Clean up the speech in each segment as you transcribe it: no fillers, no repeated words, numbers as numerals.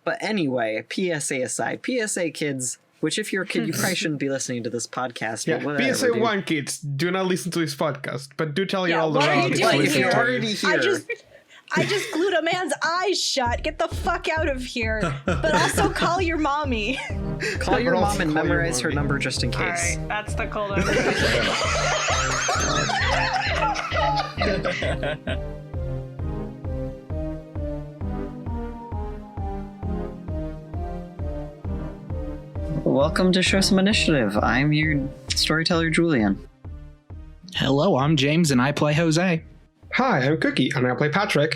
But anyway, PSA aside, PSA kids, which if you're a kid, you probably shouldn't be listening to this podcast. Yeah, but whatever, PSA dude. 1 kids, do not listen to this podcast, but do tell your older what are you relatives. doing But if you're here? already here, I just glued a man's eyes shut. Get the fuck out of here. But also call your mommy. call your But mom also and call your memorize her mommy. number just in All case. right, that's the cold open. Welcome to Show Some Initiative. I'm your storyteller, Julian. Hello, I'm James and I play Jose. Hi, I'm Cookie, and I play Patrick.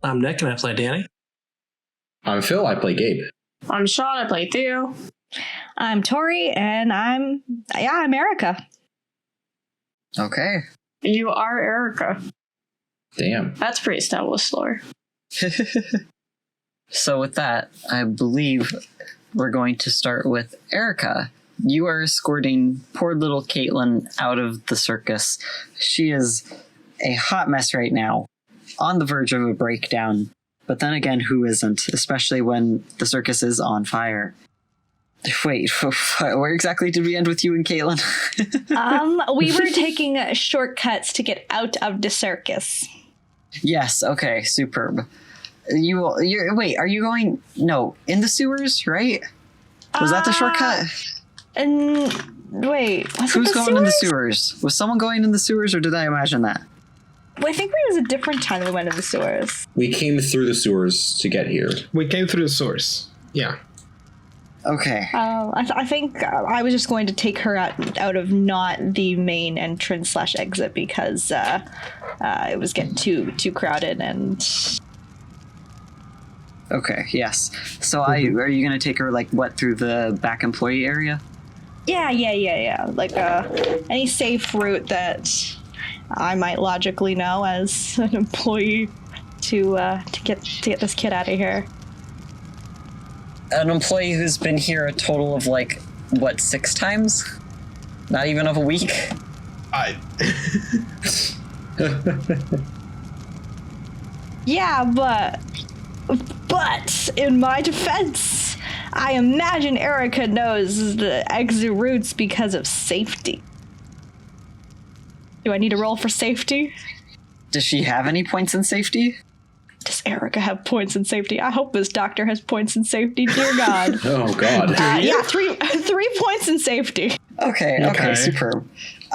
I'm Nick and I play Danny. I'm Phil, I play Gabe. I'm Sean, I play Theo. I'm Tori, and I'm Erica. Okay. You are Erica. Damn. That's pretty established lore. So with that, I believe we're going to start with Erica. You are escorting poor little Caitlin out of the circus. She is a hot mess right now, on the verge of a breakdown. But then again, who isn't? Especially when the circus is on fire. Wait, where exactly did we end with you and Caitlin? We were taking shortcuts to get out of the circus. Yes, okay, superb. Wait, are you going? No, in the sewers, right? Was that the shortcut? And wait, was Who's it the going in the sewers? sewers? Was someone going in the sewers, or did I imagine that? Well, I think it was a different time we went in the sewers. We came through the sewers to get here. We came through the source. Yeah. Okay. I think I was just going to take her out of not the main entrance / exit because it was getting too crowded and. Okay, yes. So are you going to take her, through the back employee area? Yeah. Like any safe route that I might logically know as an employee to get this kid out of here. An employee who's been here a total of, 6 times? Not even of a week? Yeah, but in my defense, I imagine Erica knows the exit routes because of safety. Do I need to roll for safety? Does she have any points in safety? Does Erica have points in safety? I hope this doctor has points in safety, dear God. Oh, God. Yeah, three points in safety. Okay, superb.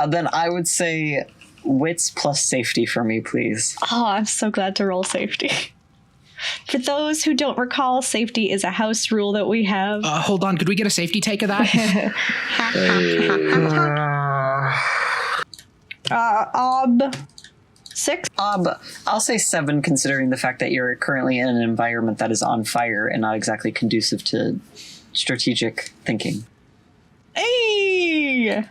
Then I would say wits plus safety for me, please. Oh, I'm so glad to roll safety. For those who don't recall, safety is a house rule that we have. Hold on, could we get a safety take of that? Ob 6? I'll say 7, considering the fact that you're currently in an environment that is on fire and not exactly conducive to strategic thinking. Hey!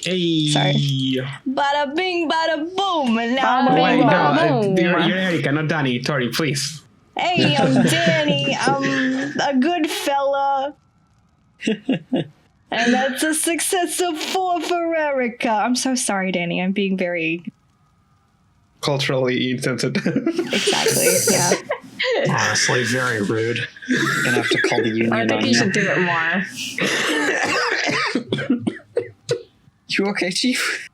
Sorry. Bada bing, bada boom, and now Bada Wait, bing, no, boom. you're Erica, not Danny. Tori, please. Hey, I'm Danny. I'm a good fella. And that's a success of 4 for Erica. I'm so sorry, Danny. I'm being very... Culturally insensitive. Exactly, yeah. Honestly, very rude. Gonna have to call the union I think on you should do it more. You okay, Chief?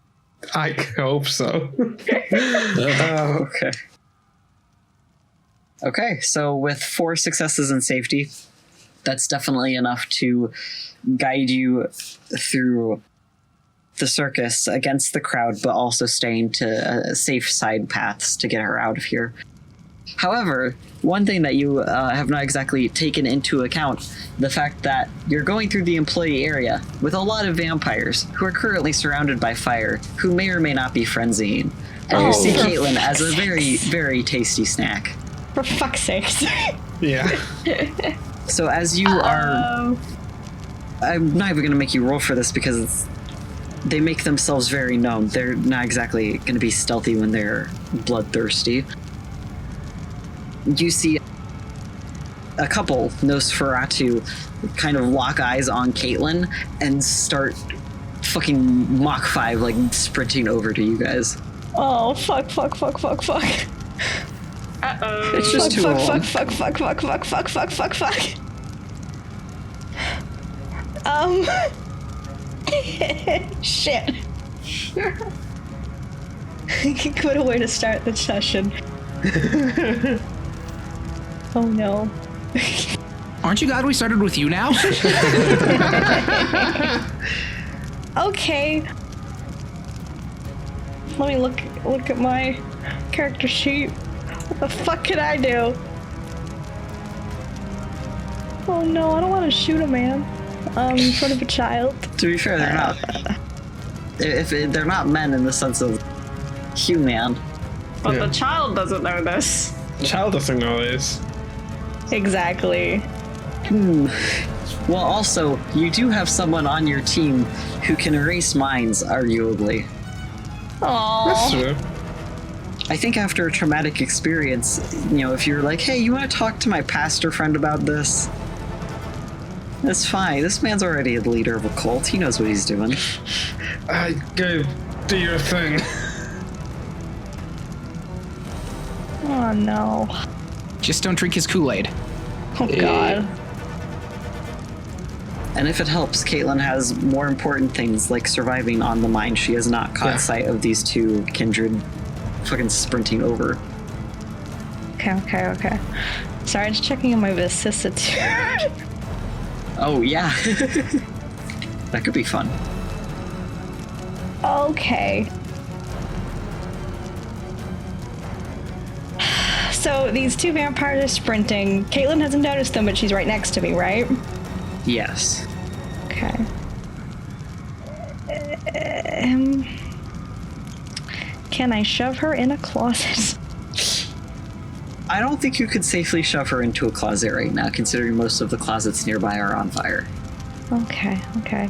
I hope so. Okay. Okay, so with 4 successes in safety, that's definitely enough to guide you through the circus against the crowd, but also staying to safe side paths to get her out of here. However, one thing that you have not exactly taken into account, the fact that you're going through the employee area with a lot of vampires who are currently surrounded by fire, who may or may not be frenzying. And you see Caitlin as a very, very tasty snack. For fuck's sakes. Yeah. So as you are... I'm not even going to make you roll for this because they make themselves very known. They're not exactly going to be stealthy when they're bloodthirsty. You see a couple Nosferatu kind of lock eyes on Caitlin and start fucking Mach 5, sprinting over to you guys. Oh, fuck. Uh-oh. It's just two of them. Fuck. Shit. What a way to start the session. Oh no. Aren't you glad we started with you now? Okay. Let me look at my character sheet. What the fuck can I do? Oh no, I don't want to shoot a man in front of a child. To be fair, they're not. They're not men in the sense of human. But Yeah. the child doesn't know this. Child doesn't know this. Exactly. Well, also, you do have someone on your team who can erase minds, arguably. That's Aww. true. I think after a traumatic experience, if you're like, hey, you want to talk to my pastor friend about this? That's fine. This man's already the leader of a cult. He knows what he's doing. Go do your thing. Oh no. Just don't drink his Kool-Aid. Oh god. And if it helps, Caitlin has more important things like surviving on the mine. She has not caught sight of these two Kindred fucking sprinting over. Okay. Sorry, just checking on my vicissitude. Oh, yeah. That could be fun. Okay. So these two vampires are sprinting. Caitlin hasn't noticed them, but she's right next to me, right? Yes. Okay. Can I shove her in a closet? I don't think you could safely shove her into a closet right now, considering most of the closets nearby are on fire. Okay.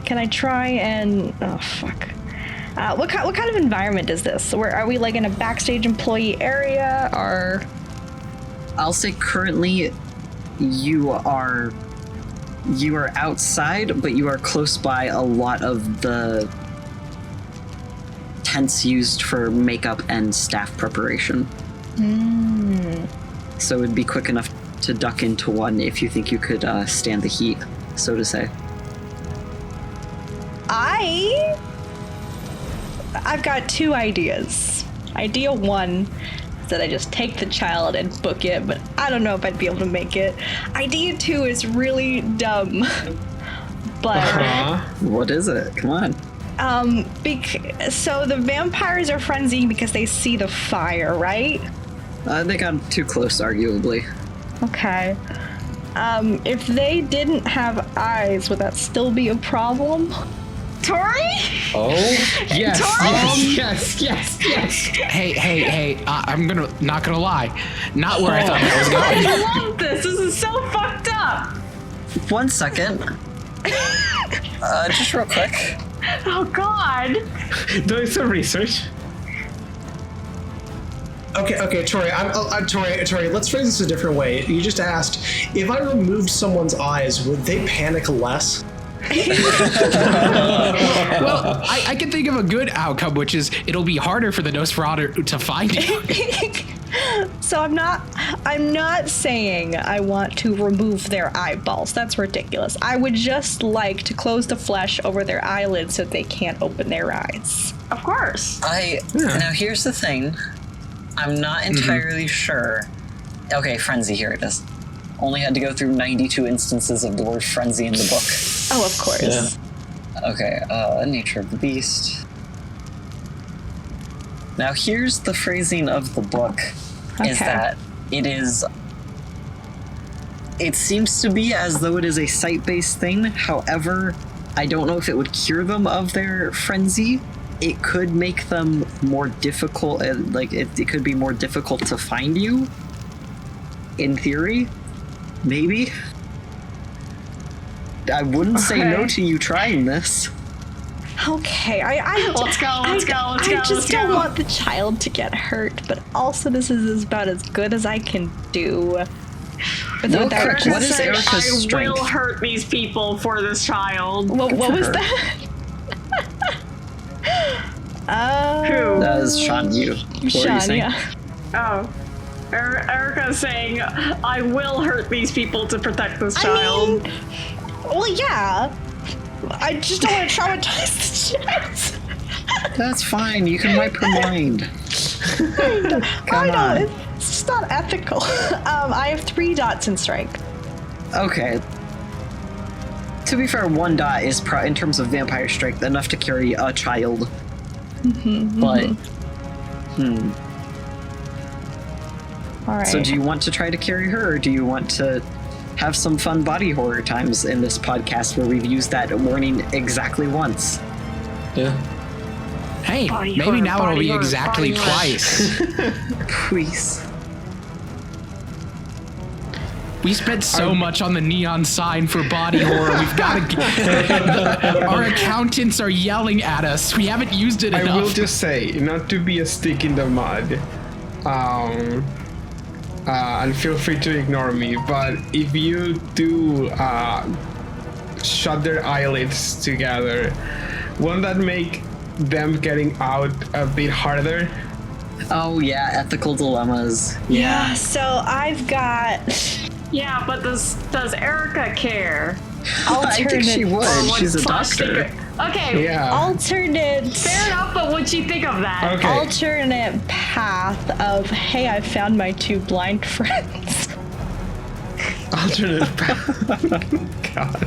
Can I try and... Oh, fuck. What kind of environment is this? Where are we, like, in a backstage employee area, or... I'll say currently you are outside, but you are close by a lot of the tents used for makeup and staff preparation. So it'd be quick enough to duck into one if you think you could stand the heat, so to say. I've got two ideas. Idea one is that I just take the child and book it, but I don't know if I'd be able to make it. Idea two is really dumb. But What is it? Come on. so the vampires are frenzying because they see the fire, right? They got too close, arguably. Okay. If they didn't have eyes, would that still be a problem? Tori? Oh? Yes, Tori? yes. Hey, I'm not gonna lie. Not where I thought that was going. I love this. This is so fucked up. 1 second. Just real quick. Oh God. Doing some research. Okay, Tori. Tori. Let's phrase this a different way. You just asked if I removed someone's eyes, would they panic less? Well, I can think of a good outcome, which is it'll be harder for the Nosferatu to find you. So I'm not saying I want to remove their eyeballs. That's ridiculous. I would just like to close the flesh over their eyelids so they can't open their eyes. Of course. Now here's the thing. I'm not entirely sure. Okay, frenzy, here it is. Only had to go through 92 instances of the word frenzy in the book. Oh, of course. Yeah. Okay, nature of the beast. Now here's the phrasing of the book, is Okay. that it seems to be as though it is a site-based thing. However, I don't know if it would cure them of their frenzy. It could make them more difficult, it could be more difficult to find you. In theory, maybe. I wouldn't say no to you trying this. Okay, Let's go. I just don't want the child to get hurt, but also this is about as good as I can do. What Without is just- Erica's I strength? will hurt these people for this child. What for was her. that? Who? That is Sean, you. What were you Sean, saying? yeah. Oh. Erica's saying, I will hurt these people to protect this child. Well, yeah. I just don't want to traumatize the child. That's fine. You can wipe her mind. I know. It's just not ethical. I have 3 dots in strength. Okay. To be fair, 1 dot is in terms of vampire strength enough to carry a child. But, All right. So do you want to try to carry her, or do you want to have some fun body horror times in this podcast where we've used that warning exactly once? Yeah. Hey, Body maybe horror, now it'll body be horror, exactly body horror. twice. Please. We spent so much on the neon sign for body horror. We've got to. Our accountants are yelling at us. We haven't used it I enough. will just say, not to be a stick in the mud. And feel free to ignore me, but if you do shut their eyelids together, won't that make them getting out a bit harder? Oh yeah, ethical dilemmas. Yeah, so I've got Yeah, but does Erica care? I think she alternate, would. Or She's a would Flash doctor. think- Okay, Yeah. alternate, fair enough, but what'd you think of that? Okay. alternate path of, hey, I found my 2 blind friends. Alternate path. God.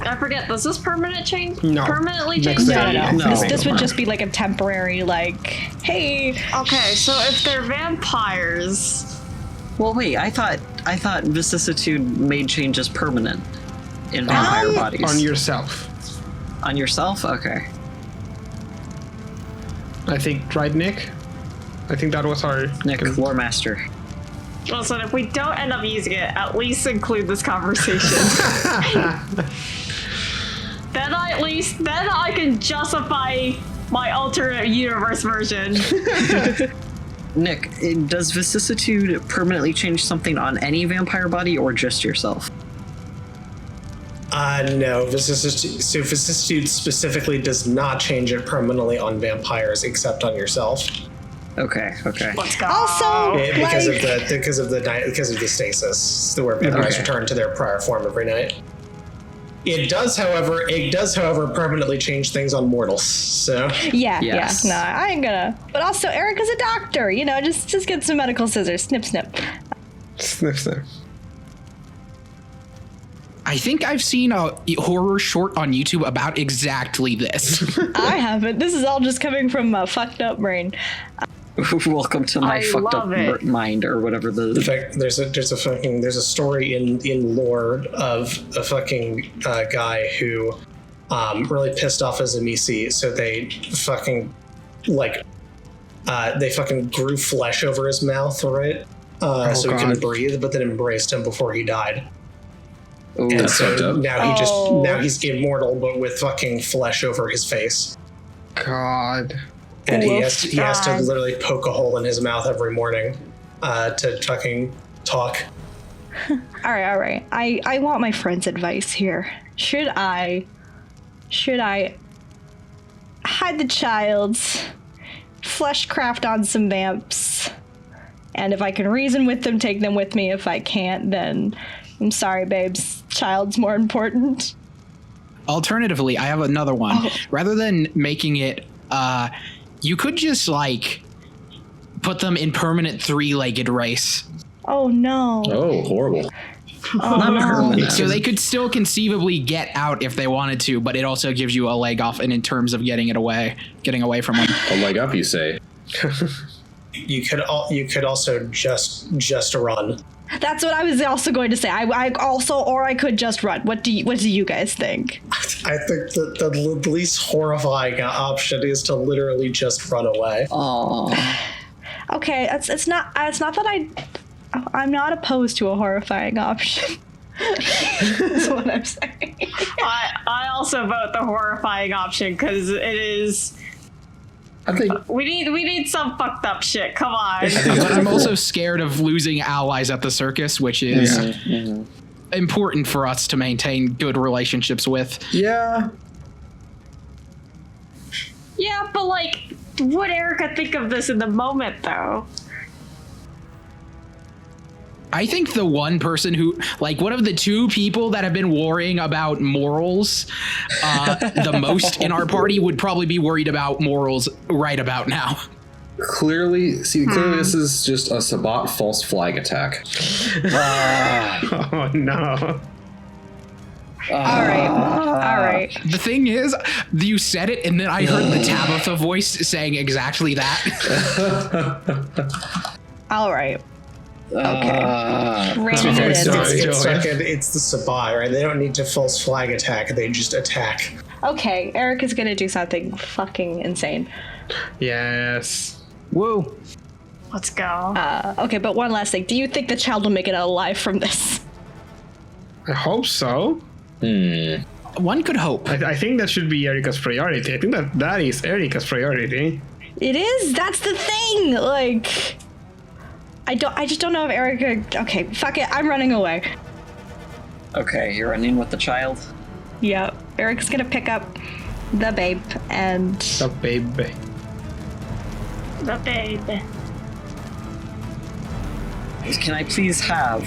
I forget, does this permanent change? No. Permanently Next change? day. No. No. This would just be like a temporary, like, hey. Okay, so if they're vampires, Well, wait. I thought vicissitude made changes permanent in vampire bodies. On yourself. On yourself? Okay. I think, right, Nick? I think that was our... Nick, lore master. listen, if we don't end up using it, at least include this conversation. Then I can justify my alternate universe version. Nick, does vicissitude permanently change something on any vampire body or just yourself? No, vicissitude specifically does not change it permanently on vampires except on yourself. Okay. Let's go. Also, Because like, of the stasis, where vampires return to their prior form every night. It does, however, permanently change things on mortals. So Yes. no, I ain't gonna. But also, Erica's a doctor. You know, just get some medical scissors. Snip, snip. Sniff, sniff. I think I've seen a horror short on YouTube about exactly this. I haven't. This is all just coming from a fucked up brain. Welcome to my I fucked up love it. mind, or whatever in the. fact, there's a story in lore of a fucking guy who really pissed off his Emisi, so they fucking grew flesh over his mouth, right? So he couldn't God. breathe, but then embraced him before he died. Ooh, And That's fucked so up. now he's immortal, but with fucking flesh over his face. God. And he Oof, has to God. literally poke a hole in his mouth every morning to fucking talk. All right. I want my friend's advice here. Should I hide the child's fleshcraft on some vamps, and if I can reason with them, take them with me. If I can't, then I'm sorry, babes. Child's more important. Alternatively, I have another one. Rather than making it, you could just like put them in permanent 3-legged race. Oh no. Oh, horrible. not permanent. So they could still conceivably get out if they wanted to, but it also gives you a leg off, and in terms of getting away from them. A leg up, you say? You could also just run. That's what I was also going to say. I could just run. What do you guys think? I think that the least horrifying option is to literally just run away. Oh, Okay, it's not that I'm not opposed to a horrifying option. That's what I'm saying. I also vote the horrifying option because it is. I think We need some fucked up shit. Come on. But I'm also scared of losing allies at the circus, which is important for us to maintain good relationships with. yeah. Yeah, but like, would Erica think of this in the moment, though? I think the one person who, like, one of the two people that have been worrying about morals the most in our party would probably be worried about morals right about now. Clearly, this is just a Sabbat false flag attack. Oh no. All right. The thing is, you said it, and then I heard the Tabitha voice saying exactly that. All right. Okay. Rein it in. It's the Sabbat, right? They don't need to false flag attack. They just attack. Okay, Eric is gonna do something fucking insane. Yes. Whoa. Let's go. Okay, but one last thing. Do you think the child will make it out alive from this? I hope so. One could hope. I think that should be Erica's priority. I think that is Erica's priority. It is. That's the thing. Like, I just don't know if Erica. Okay, fuck it. I'm running away. Okay, you're running with the child? Yeah, Eric's gonna pick up the babe and. The baby. The baby. Can I please have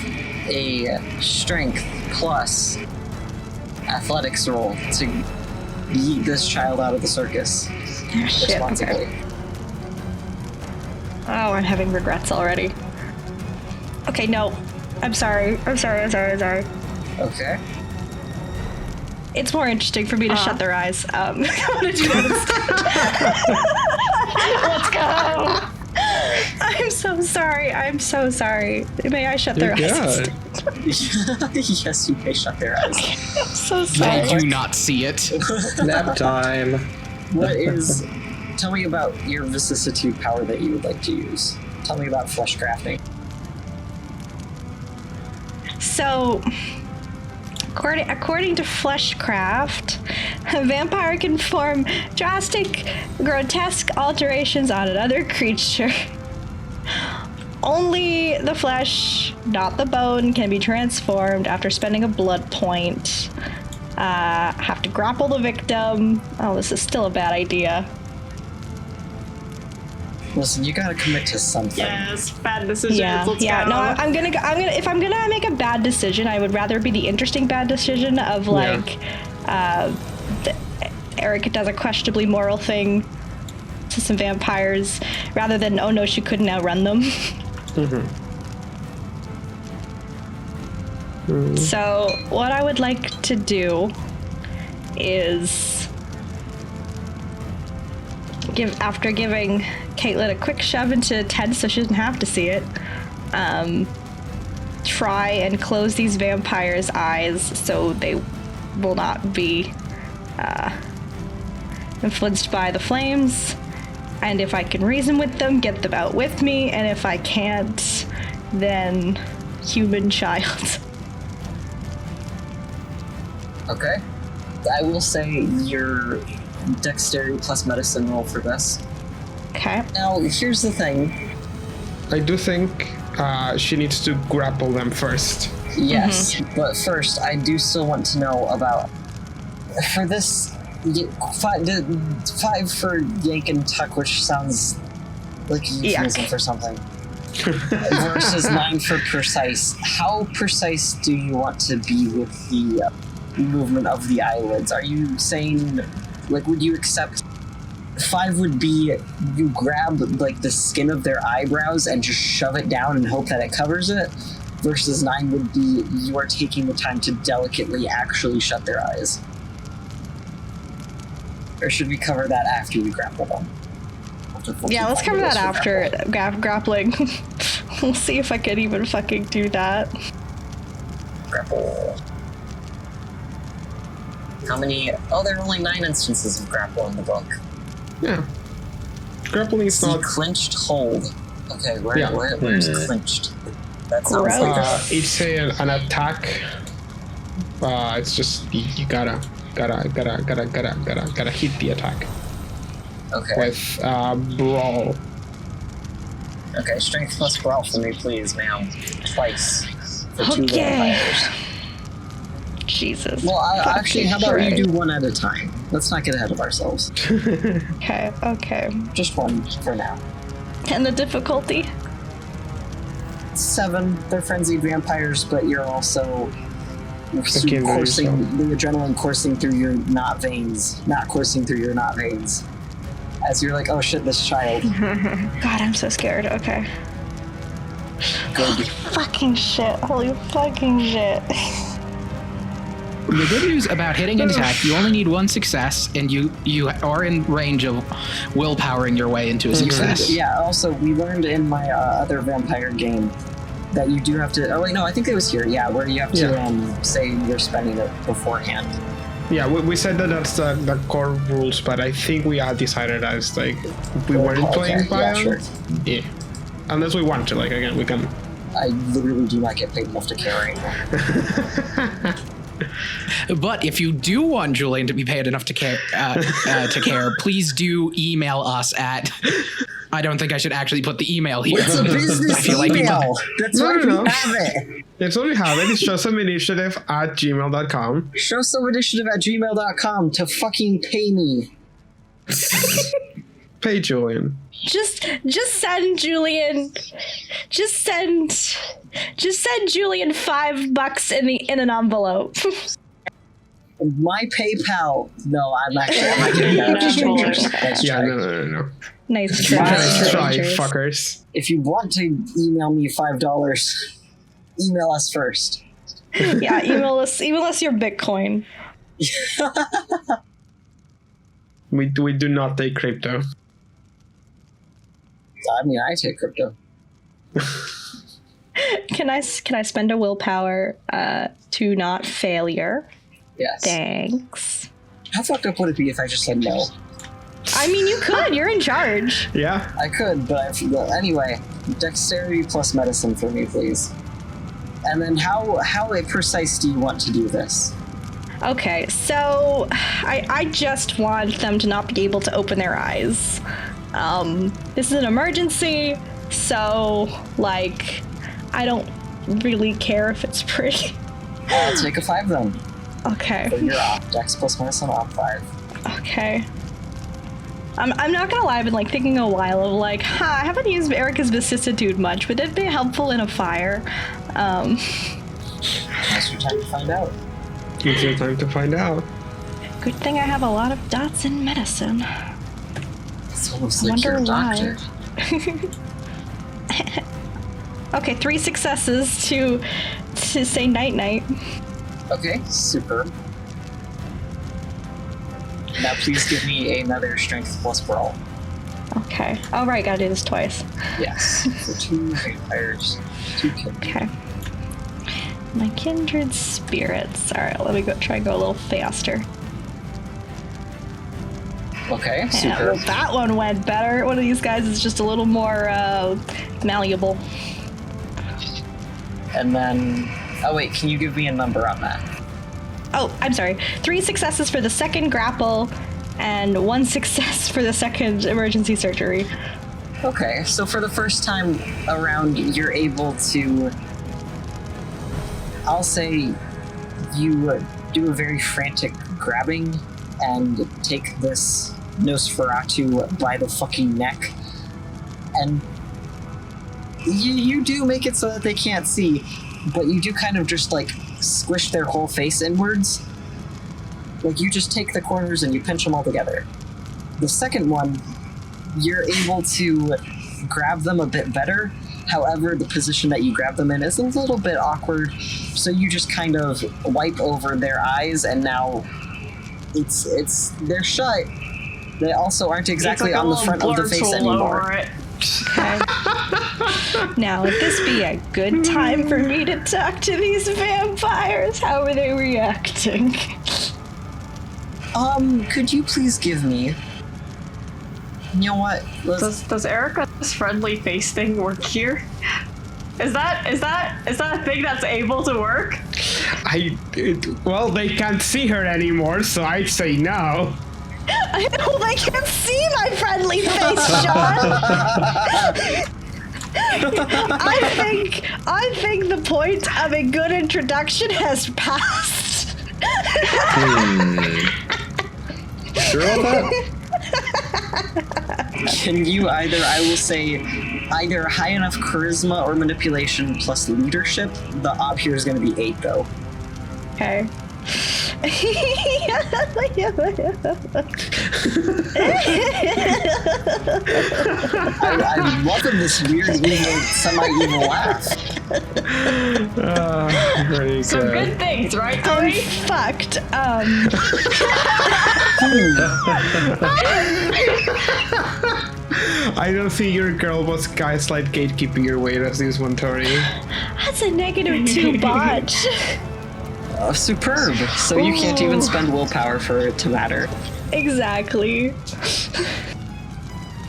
a strength plus athletics roll to yeet this child out of the circus Shit, responsibly? okay. Oh, I'm having regrets already. Okay, no. I'm sorry. Okay. It's more interesting for me to shut their eyes. I want to do that instead. Let's go. I'm so sorry. May I shut their eyes? Yes, you may shut their eyes. I'm so sorry. May you not see it. Nap time. Tell me about your vicissitude power that you would like to use. Tell me about flesh crafting. So, according to Fleshcraft, a vampire can form drastic, grotesque alterations on another creature. Only the flesh, not the bone, can be transformed after spending a blood point. Have to grapple the victim. Oh, this is still a bad idea. Listen, you gotta commit to something. Yes, bad decisions. Let's Yeah. go. No, I'm gonna. If I'm gonna make a bad decision, I would rather be the interesting bad decision of like, Eric does a questionably moral thing to some vampires, rather than oh no, she couldn't outrun them. So what I would like to do is after giving Caitlin a quick shove into Ted so she doesn't have to see it, try and close these vampires' eyes so they will not be influenced by the flames. And if I can reason with them, get them out with me. And if I can't, then human child. Okay. I will say your dexterity plus medicine roll for this. Okay. Now, here's the thing. I do think she needs to grapple them first. Yes, but first, I do still want to know about... For this, 5 for yank and tuck, which sounds like a euphemism for something, versus 9 for precise. How precise do you want to be with the movement of the eyelids? Are you saying, like, would you accept 5 would be you grab like the skin of their eyebrows and just shove it down and hope that it covers it, versus 9 would be you are taking the time to delicately actually shut their eyes? Or should we cover that after we grapple them? Yeah, let's cover that after grappling. We'll see if I can even fucking do that. Grapple. How many? Oh, there are only 9 instances of grapple in the book. Yeah. Grappling is not... Clinched hold. Okay, where's clinched? That sounds Gross. like It's an attack. It's just you gotta hit the attack okay. with brawl. Okay, strength plus brawl for me, please, ma'am. Twice. For 2 Okay. vampires. Jesus. Well, actually, how about Christ. you do one at a time? Let's not get ahead of ourselves. Okay. Just one for now. And the difficulty? 7. They're frenzied vampires, but you're also coursing, the adrenaline coursing through your not coursing through your not veins. As you're like, oh shit, this child. God, I'm so scared. Okay. Good. Holy fucking shit. The good news about hitting an attack, you only need 1 success, and you are in range of willpowering your way into a success. Yeah, also, we learned in my other vampire game that you do have to... Oh, wait, no, I think it was here, yeah, where you have to say you're spending it beforehand. Yeah, we said that that's the core rules, but I think we had decided as, like, we weren't playing Biome. Sure. Yeah. Unless we want to, like, again, we can... I literally do not get paid enough to care anymore. But if you do want Julian to be paid enough to care, please do email us at... I don't think I should actually put the email here. It's a business I feel email. That's why we No. have it. That's what we have. It is showsomeinitiative@gmail.com. Showsomeinitiative@gmail.com to fucking pay me. Pay Julian. Just send Julian. Just send Julian $5 in an envelope. My PayPal. No, I'm not getting that. Nice Yeah, try. no. Nice try. Nice try, strangers. fuckers. If you want to email me $5, email us first. Yeah, email us your Bitcoin. We do not take crypto. I mean, I take crypto. Can I spend a willpower to not failure? Yes. Thanks. How fucked up would it be if I just said no? I mean, you could. You're in charge. Yeah. I could, but anyway, dexterity plus medicine for me, please. And then how precise do you want to do this? Okay, so I just want them to not be able to open their eyes. This is an emergency, so like I don't really care if it's pretty. Take a 5 then. Okay. So you're off. Dex plus medicine off 5. Okay. I'm not gonna lie, I've been like thinking a while of like, I haven't used Erica's vicissitude much, but it'd be helpful in a fire. Now's your time to find out. It's your time to find out. Good thing I have a lot of dots in medicine. It's almost I like you're a wonder doctor. Okay, 3 successes to say night night. Okay, superb. Now please give me another strength plus brawl. Okay. Oh right, gotta do this twice. Yes. For 2 vampires, 2 kindred. Okay. My kindred spirits. Alright, let me try and go a little faster. Okay, Yeah, superb. well, that one went better. One of these guys is just a little more malleable. And then, oh wait, can you give me a number on that? Oh, I'm sorry. 3 successes for the second grapple, and 1 success for the second emergency surgery. Okay, so for the first time around, you're able to, I'll say, you do a very frantic grabbing and take this Nosferatu by the fucking neck, and you do make it so that they can't see, but you do kind of just like squish their whole face inwards. Like you just take the corners and you pinch them all together. The second one, you're able to grab them a bit better. However, the position that you grab them in is a little bit awkward, so you just kind of wipe over their eyes, and now they're shut. They also aren't exactly It's like on the front of the face anymore. It. Okay. Now, would this be a good time for me to talk to these vampires? How are they reacting? Could you please give me... You know what? Does Erica's friendly face thing work here? Is that a thing that's able to work? Well, they can't see her anymore, so I'd say no. Well, they can't see my friendly face, Sean. I think the point of a good introduction has passed. sure about that? Can you either, I will say, either high enough charisma or manipulation plus leadership? The op here is going to be 8, though. Okay. I'm loving this weird, evil, semi-evil laugh. Very Some good things, right, Tori? Fucked. I don't think your girl was gaslight gatekeeping your way as this one, Tori. That's a -2 botch. Superb. So you can't even spend willpower for it to matter. Exactly.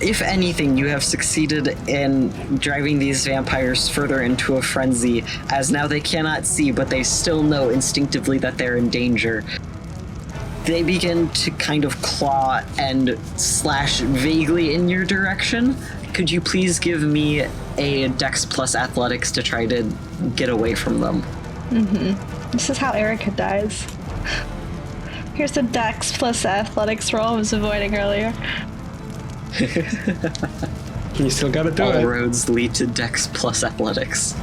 If anything, you have succeeded in driving these vampires further into a frenzy, as now they cannot see, but they still know instinctively that they're in danger. They begin to kind of claw and slash vaguely in your direction. Could you please give me a Dex plus Athletics to try to get away from them? This is how Erica dies. Here's the Dex plus Athletics roll I was avoiding earlier. You still gotta do All it. roads lead to Dex plus Athletics.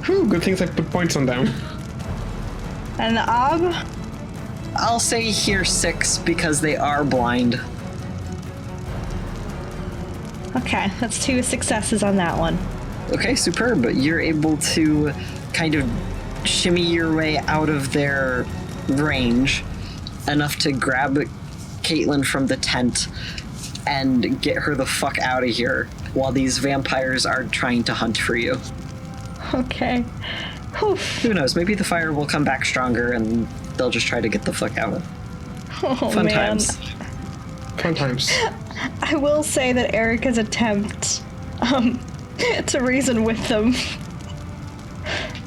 Whew, good things I put points on them. And the Ob? I'll say here 6 because they are blind. Okay, that's 2 successes on that one. Okay, superb. You're able to kind of shimmy your way out of their range enough to grab Caitlin from the tent and get her the fuck out of here while these vampires are trying to hunt for you. Okay. Whew. Who knows? Maybe the fire will come back stronger and they'll just try to get the fuck out. Oh, Fun man. times. Fun times. I will say that Erica's attempt to reason with them,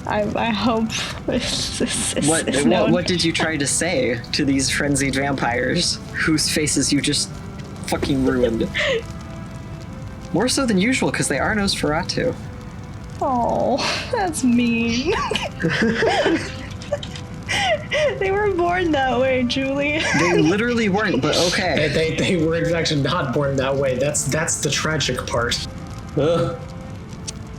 I hope is known. What did you try to say to these frenzied vampires whose faces you just fucking ruined? More so than usual because they are Nosferatu. Oh, that's mean. They were born that way, Julie. They literally weren't, but okay. They were actually not born that way. That's the tragic part.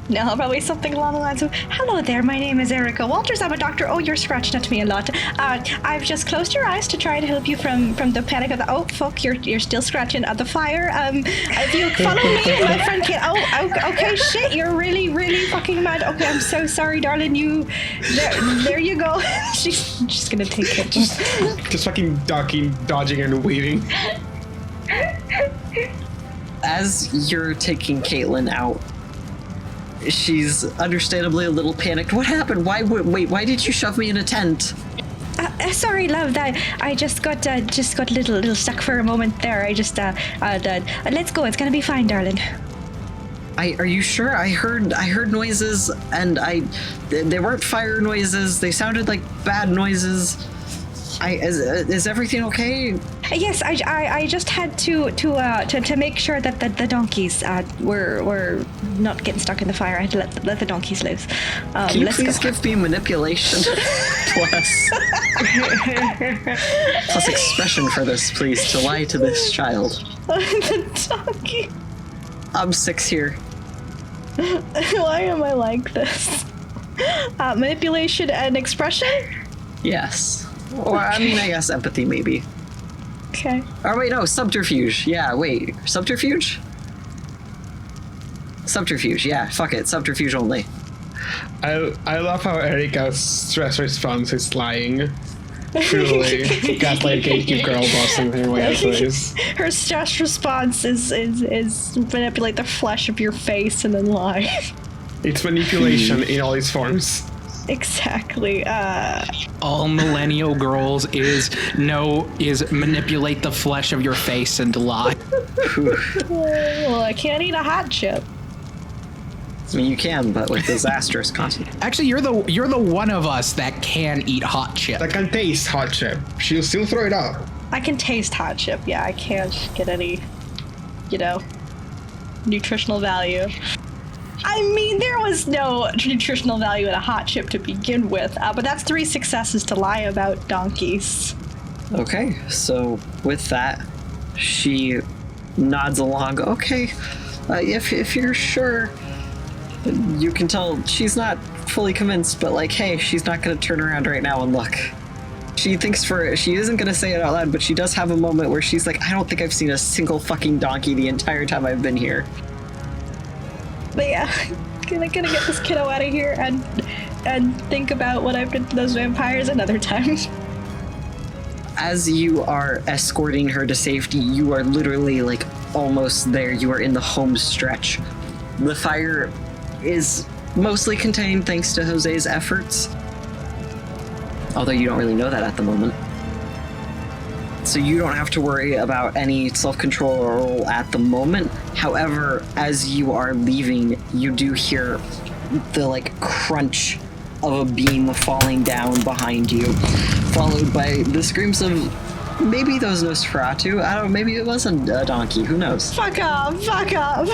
No, probably something along the lines of, "Hello there, my name is Erica Walters. I'm a doctor." "Oh, you're scratching at me a lot. I've just closed your eyes to try to help you from the panic of the." "Oh, fuck, you're still scratching at the fire. If you follow me and my friend can." "Oh, okay, shit, you're really, really fucking mad. Okay, I'm so sorry, darling. There you go." She's gonna take it. Just fucking ducking, dodging, and weaving. As you're taking Caitlin out, she's understandably a little panicked. What happened? Why did you shove me in a tent? Sorry, love. That I just got a little stuck for a moment there. I just let's go. It's gonna be fine, darling. Are you sure? I heard noises, and they weren't fire noises. They sounded like bad noises. Is everything okay? Yes, I just had to make sure that the donkeys were not getting stuck in the fire. I had to let the donkeys loose. Can you please give me manipulation plus expression for this, please, to lie to this child? The donkey. I'm 6 here. Why am I like this? Manipulation and expression? Yes. Or, I mean, I guess empathy, maybe. Okay. Oh, wait, no, subterfuge. Yeah, wait. Subterfuge? Subterfuge, yeah, fuck it. Subterfuge only. I love how Erica's stress response is lying. Truly. Gaslight gatekeep girl bossing her way out of this. Her stress response is manipulate the flesh of your face and then lie. It's manipulation in all its forms. Exactly. All millennial girls is manipulate the flesh of your face and lie. Well, I can't eat a hot chip. I mean, you can, but with disastrous consequences. Actually, you're the one of us that can eat hot chip. I can taste hot chip. She'll still throw it out. I can taste hot chip. Yeah, I can't get any, nutritional value. I mean, there was no nutritional value in a hot chip to begin with, but that's 3 successes to lie about donkeys. Okay, so with that, she nods along. Okay, if you're sure, you can tell she's not fully convinced, but like, hey, she's not going to turn around right now and look. She isn't going to say it out loud, but she does have a moment where she's like, I don't think I've seen a single fucking donkey the entire time I've been here. But yeah, gonna get this kiddo out of here and think about what I've done to those vampires another time. As you are escorting her to safety, you are literally like almost there. You are in the home stretch. The fire is mostly contained thanks to Jose's efforts, although you don't really know that at the moment. So you don't have to worry about any self-control at the moment. However, as you are leaving, you do hear the like crunch of a beam falling down behind you, followed by the screams of maybe those Nosferatu. I don't know, maybe it wasn't a donkey, who knows? Fuck off, fuck off.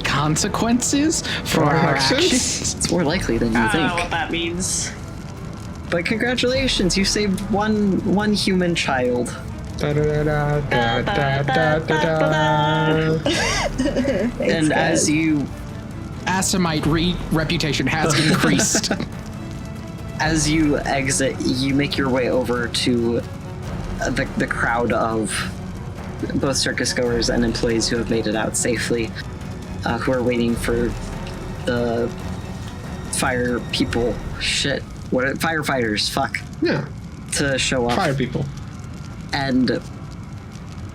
Consequences for our actions? It's more likely than you I don't know think. what that means. But congratulations, you saved one human child. And as you Asimite reputation has increased. as you exit, you make your way over to the crowd of both circus goers and employees who have made it out safely, who are waiting for the fire people. Shit. What are firefighters? Fuck. Yeah, To show up. fire people. And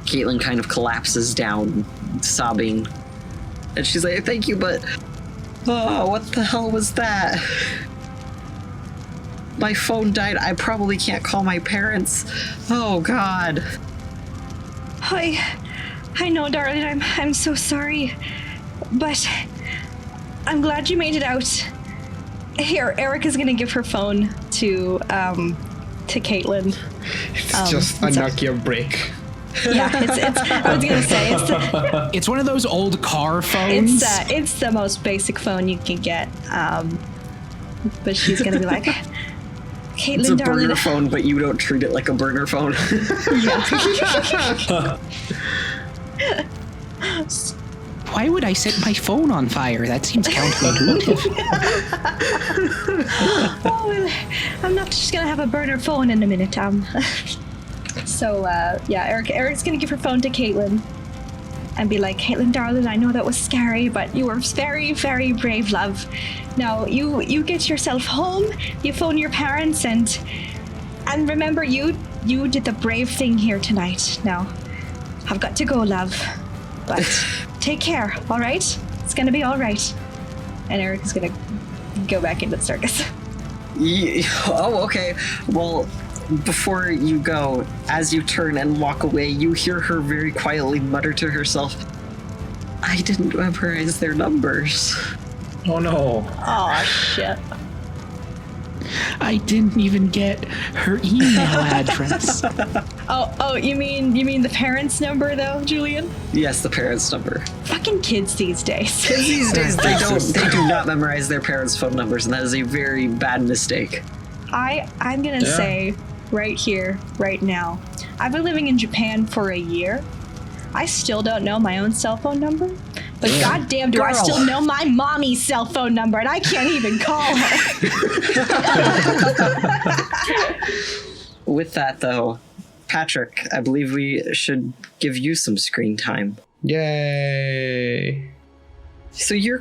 Caitlin kind of collapses down, sobbing. And she's like, thank you, but... Oh, what the hell was that? My phone died. I probably can't call my parents. Oh, God. I know, darling. I'm so sorry, but I'm glad you made it out. Here, Erica's gonna give her phone to Caitlin. It's just a Nokia brick. Yeah, it's. I was gonna say It's one of those old car phones. it's the most basic phone you can get. But she's gonna be like, Caitlin, It's a darling. burner phone, but you don't treat it like a burner phone. Why would I set my phone on fire? That seems counterintuitive. Oh, well, I'm not just gonna have a burner phone in a minute. So Eric's gonna give her phone to Caitlin and be like, Caitlin, darling, I know that was scary, but you were very, very brave, love. Now you get yourself home, you phone your parents, and remember, you did the brave thing here tonight. Now I've got to go, love, but take care, all right? It's gonna be all right. And Eric is gonna go back into the circus. Oh, okay. Well, before you go, as you turn and walk away, you hear her very quietly mutter to herself, I didn't memorize their numbers. Oh no. Oh shit. I didn't even get her email address. Oh, you mean the parents' number though, Julian? Yes, the parents' number. Fucking kids these days. These days, they do not memorize their parents' phone numbers, and that is a very bad mistake. I'm gonna say right here, right now, I've been living in Japan for a year. I still don't know my own cell phone number, but goddamn, do I still know my mommy's cell phone number, and I can't even call her. With that, though, Patrick, I believe we should give you some screen time. Yay. So you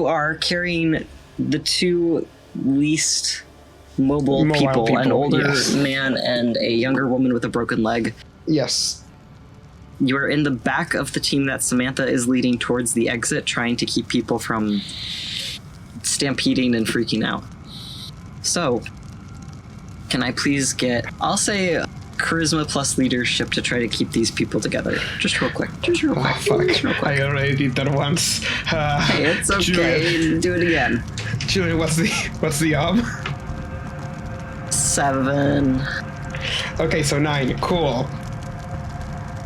are carrying the two least mobile people, an older yes. man and a younger woman with a broken leg. Yes. You are in the back of the team that Samantha is leading towards the exit, trying to keep people from stampeding and freaking out. So, can I please get, I'll say charisma plus leadership to try to keep these people together. Just real quick. Oh, fuck. I already did that once. Hey, it's okay. Julian, Do it again. Julian, what's the 7. Okay, so 9. Cool.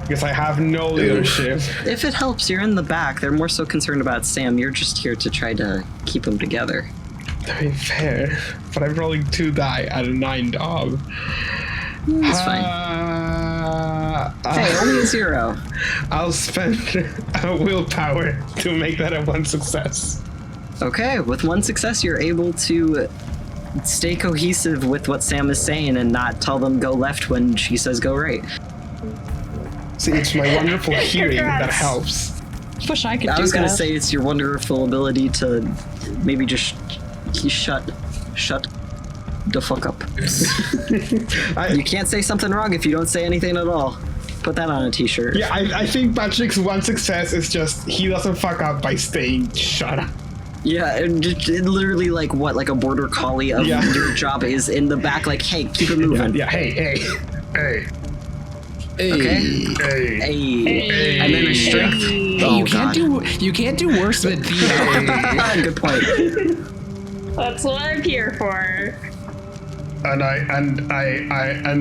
Because I have no leadership. If it helps, you're in the back. They're more so concerned about Sam. You're just here to try to keep them together. I mean, fair, but I'm rolling 2 die at a 9 dog. It's fine. Hey, only a 0. I'll spend a willpower to make that a 1 success. Okay, with 1 success, you're able to stay cohesive with what Sam is saying and not tell them go left when she says go right. See, it's my wonderful hearing that Congrats. helps. Wish I could do that. I was gonna say it's your wonderful ability to maybe just shut the fuck up. You can't say something wrong if you don't say anything at all. Put that on a t-shirt. Yeah, I think Patrick's 1 success is just he doesn't fuck up by staying shut up. Yeah, it literally like what, like a border collie of your job is in the back, like, hey, keep it moving. Yeah, hey. Okay. Hey. And then a strength. Hey, you can't do worse than Theo. Good point. That's what I'm here for. And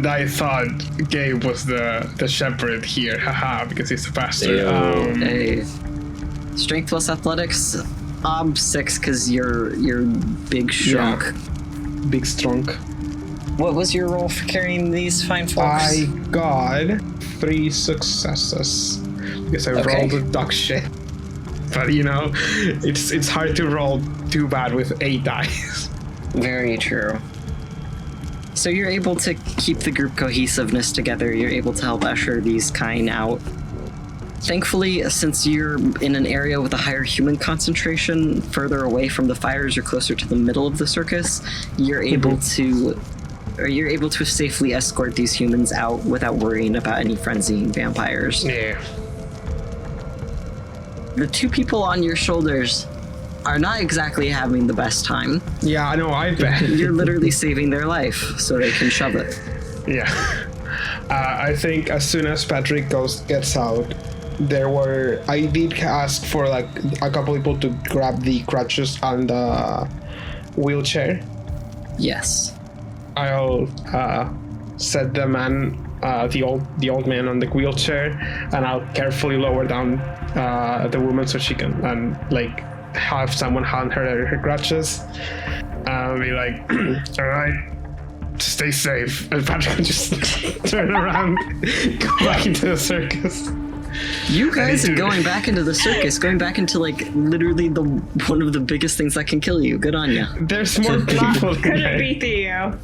I thought Gabe was the shepherd here, haha, because he's the pastor. Hey. Strength plus athletics. 6 because you're big shrunk. Yeah. Big strong. What was your role for carrying these fine folks? I got 3 successes because I rolled a duck shit. But you know, it's hard to roll too bad with 8 dice. Very true. So you're able to keep the group cohesiveness together. You're able to help usher these kind out. Thankfully, since you're in an area with a higher human concentration, further away from the fires or closer to the middle of the circus, you're able to safely escort these humans out without worrying about any frenzying vampires. Yeah. The 2 people on your shoulders are not exactly having the best time. Yeah, I know, I bet. You're literally saving their life so they can shove it. Yeah. I think as soon as Patrick gets out, I did ask for like a couple people to grab the crutches and the wheelchair. Yes. I'll set the man, the old man on the wheelchair, and I'll carefully lower down the woman so she can like have someone hand her crutches. I'll be like, all right, stay safe. And Patrick will just turn around, go back into the circus. You guys are going back into the circus, going back into like literally one of the biggest things that can kill you. Good on you. There's more people in Couldn't there. be Theo.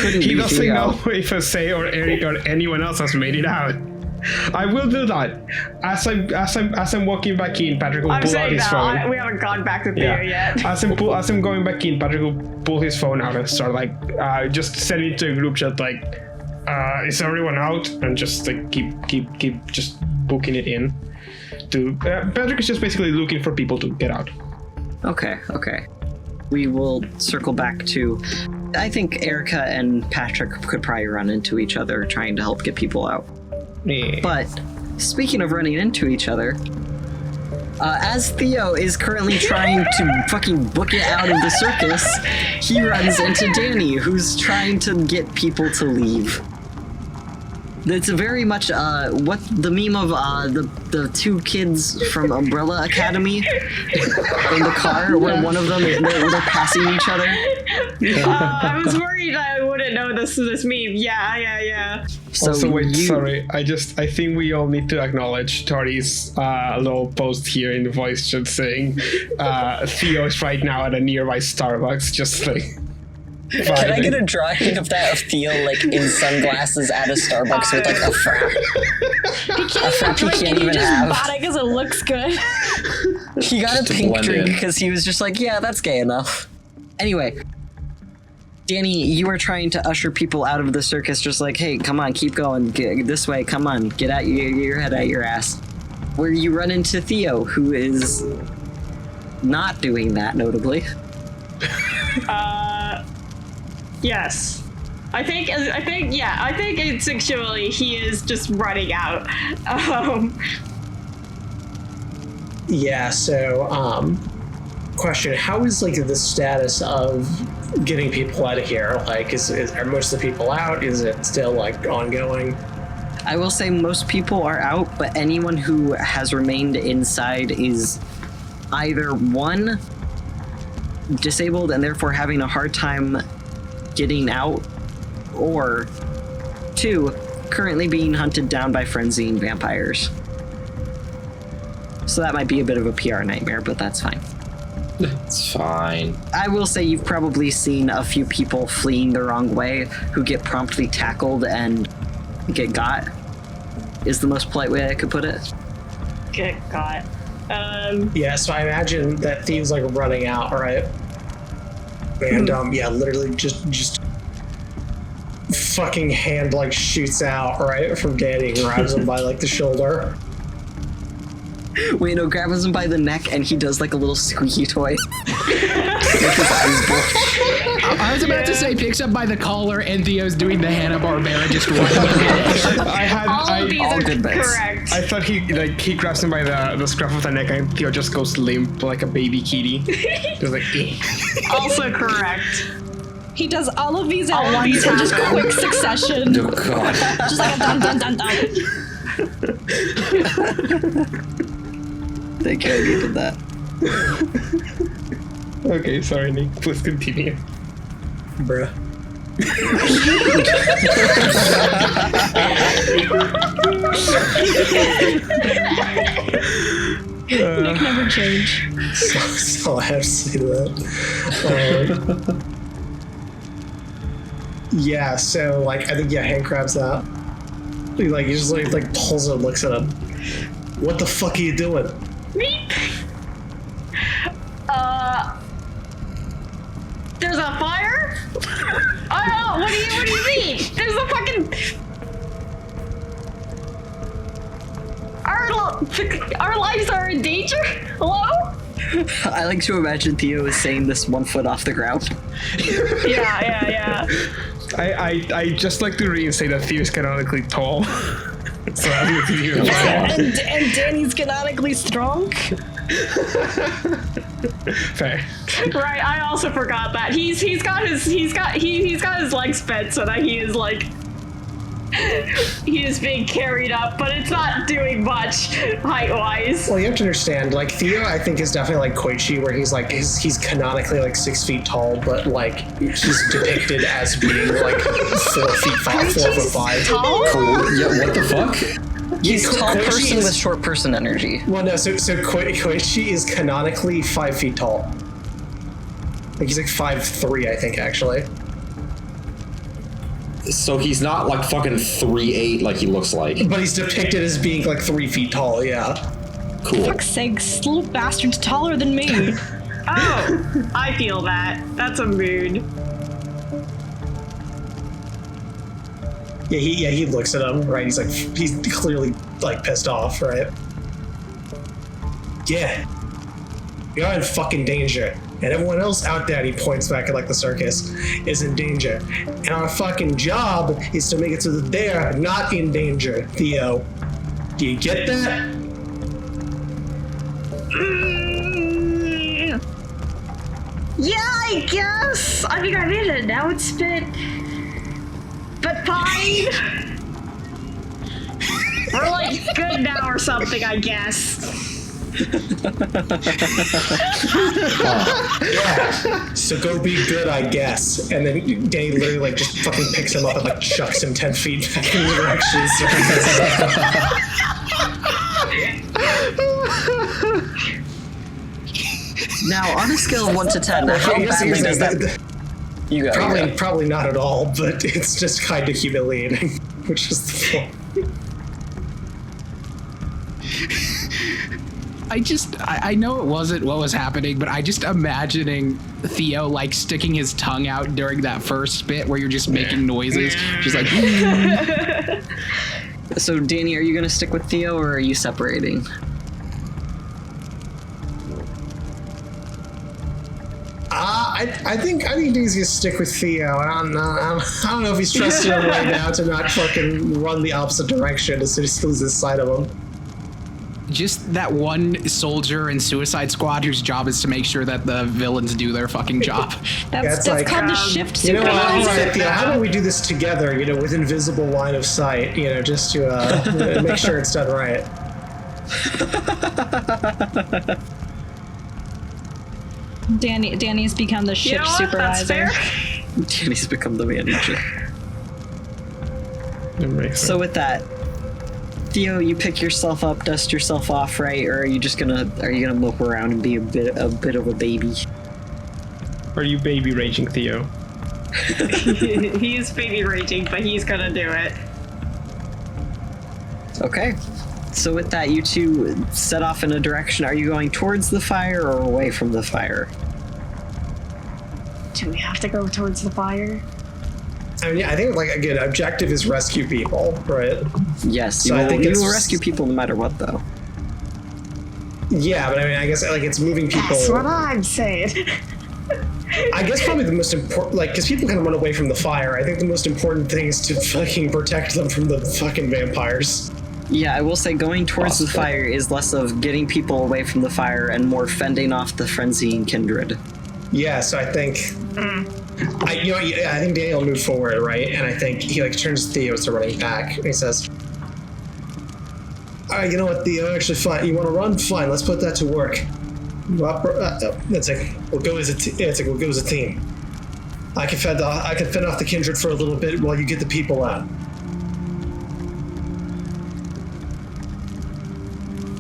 He doesn't know if Jose or Eric or anyone else has made it out. I will do that. As I'm walking back in, Patrick will pull out his phone. We haven't gone back to Theo yet. As I'm going back in, Patrick will pull his phone out and start like just send it to a group chat like, is everyone out? And just like keep just booking it in. Patrick is just basically looking for people to get out. Okay. We will circle back to, I think Erica and Patrick could probably run into each other trying to help get people out. Yeah. But speaking of running into each other, as Theo is currently trying to fucking book it out of the circus, he runs into Danny, who's trying to get people to leave. It's very much what the meme of the 2 kids from Umbrella Academy in the car where one of them they're passing each other. I was worried I wouldn't know this meme. Yeah. So also, wait, sorry. I think we all need to acknowledge Tori's little post here in the voice chat saying Theo is right now at a nearby Starbucks, just like. Can I get a drawing of that of Theo like in sunglasses at a Starbucks with like a frat? A frat he can't even just have. bought it because it looks good. He got Just a to pink blend drink in. because he was just like, yeah, that's gay enough. Anyway, Danny, you are trying to usher people out of the circus, just like, hey, come on, keep going, get this way, come on, get out your head out your ass. Where you run into Theo, who is not doing that, notably. Yes. I think instinctually he is just running out. Yeah, so, question, how is, like, the status of getting people out of here? Like, are most of the people out? Is it still, like, ongoing? I will say most people are out, but anyone who has remained inside is either one, disabled and therefore having a hard time getting out, or 2, currently being hunted down by frenziing vampires. So that might be a bit of a PR nightmare, but that's fine. It's fine. I will say you've probably seen a few people fleeing the wrong way who get promptly tackled and get got, is the most polite way I could put it. Get got. Yeah, so I imagine that Theo's like running out, right? And yeah, literally just fucking hand like shoots out, right, from Danny and grabs him by like the shoulder. Wait, no, grabs him by the neck and he does like a little squeaky toy. With his eyes bulge. I was about to say picks up by the collar and Theo's doing the Hanna-Barbera just running. All of these are good bits. correct. I thought he grabs him by the scruff of the neck and Theo just goes limp like a baby kitty. Just like, Also correct. He does all of these at once in just quick succession. Oh god. Just like a dun dun dun dun. Thank you, I needed that. Okay, sorry, Nick. Please continue. Bruh. Nick never change. So I have to say that. Yeah, so like I think hand grabs out. He just like pulls it and looks at him. What the fuck are you doing? There's a fire? Oh, what do you mean? There's a fucking... Our lives are in danger? Hello? I like to imagine Theo is saying this 1 foot off the ground. Yeah. I just like to reinstate that Theo is canonically tall. So I think it's even And Danny's canonically strong. fair. Right, I also forgot that. He's got his legs bent so that he is like he is being carried up, but it's not doing much height-wise. Well, you have to understand, like Theo, I think is definitely like Koichi, where he's like he's canonically like 6 feet tall, but like he's depicted as being like 4 feet 5, 4 foot 5. Tall? Cool. Yeah, what the fuck? He's a tall Koichi person is- with short person energy. Well, no, so Koichi is canonically 5 feet tall. Like he's like 5'3", I think, actually. So he's not like fucking 3'8" like he looks like. But he's depicted as being like 3 feet tall, yeah. Cool. Fuck's sake, this little bastard's taller than me. Oh, I feel that. That's a mood. Yeah, he looks at him, right? He's clearly like pissed off, right? Yeah. You're in fucking danger. And everyone else out there, and he points back at like the circus, is in danger. And our fucking job is to make it so that they're not in danger, Theo. Do you get that? Yeah, I guess. I mean, I made an announcement. But fine. We're like good now or something, I guess. Yeah. So go be good, I guess. And then Danny literally like just fucking picks him up and like chucks him 10 feet back in the direction. Now, on a scale of 1 to 10, how badly does that... You go. Probably not at all, but it's just kind of humiliating, which is the point. I know it wasn't what was happening, but I just imagining Theo like sticking his tongue out during that first bit where you're just making noises, just like. So, Danny, are you going to stick with Theo or are you separating? I think Danny's gonna stick with Theo. I don't know if he's trusting him right now to not fucking run the opposite direction as soon as he loses sight of him. Just that one soldier in Suicide Squad whose job is to make sure that the villains do their fucking job. That's like, called the shift You know what? All supervisor. right, Theo, how about we do this together? With invisible line of sight. Just to make sure it's done right. Danny's become the ship That's supervisor. fair. Danny's become the manager. So with that, Theo, you pick yourself up, dust yourself off, right? Or are you gonna mope around and be a bit of a baby? Are you baby raging, Theo? He's baby raging, but he's gonna do it. Okay. So with that, you two set off in a direction. Are you going towards the fire or away from the fire? Do we have to go towards the fire? I mean, yeah, I think like again, objective is rescue people, right? Yes, So I think you it's- will rescue people no matter what, though. Yeah, but I mean, I guess like it's moving people. That's what I'm saying. I guess probably the most important, like, because people kind of run away from the fire. I think the most important thing is to fucking protect them from the fucking vampires. Yeah, I will say going towards the Possible. fire is less of getting people away from the fire and more fending off the frenzying kindred. Yeah, so I think, I think Daniel will move forward, right? And I think he like turns to Theo to running back, and he says, "All right, you know what, Theo? Actually, fine. You want to run? Fine. Let's put that to work. It's like we'll go as a we'll go as a team. I can fend off the kindred for a little bit while you get the people out."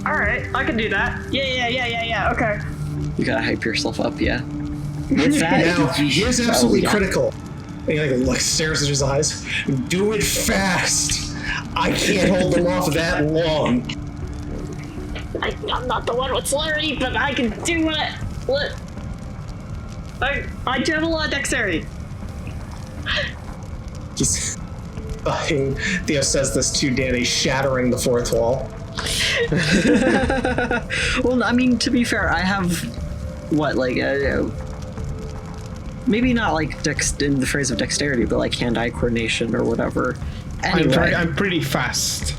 All right, I can do that. Yeah. Okay. You gotta hype yourself up, yeah. With that, Now, here's absolutely yeah. critical. And he like stares at his eyes. Do it fast. I can't hold them off that long. I'm not the one with celerity, but I can do what I have a lot of dexterity. He's fucking. Theo says this to Danny, shattering the fourth wall. well, I mean, to be fair, I have maybe not like in the phrase of dexterity, but like hand-eye coordination or whatever. Anyway, I'm pretty fast.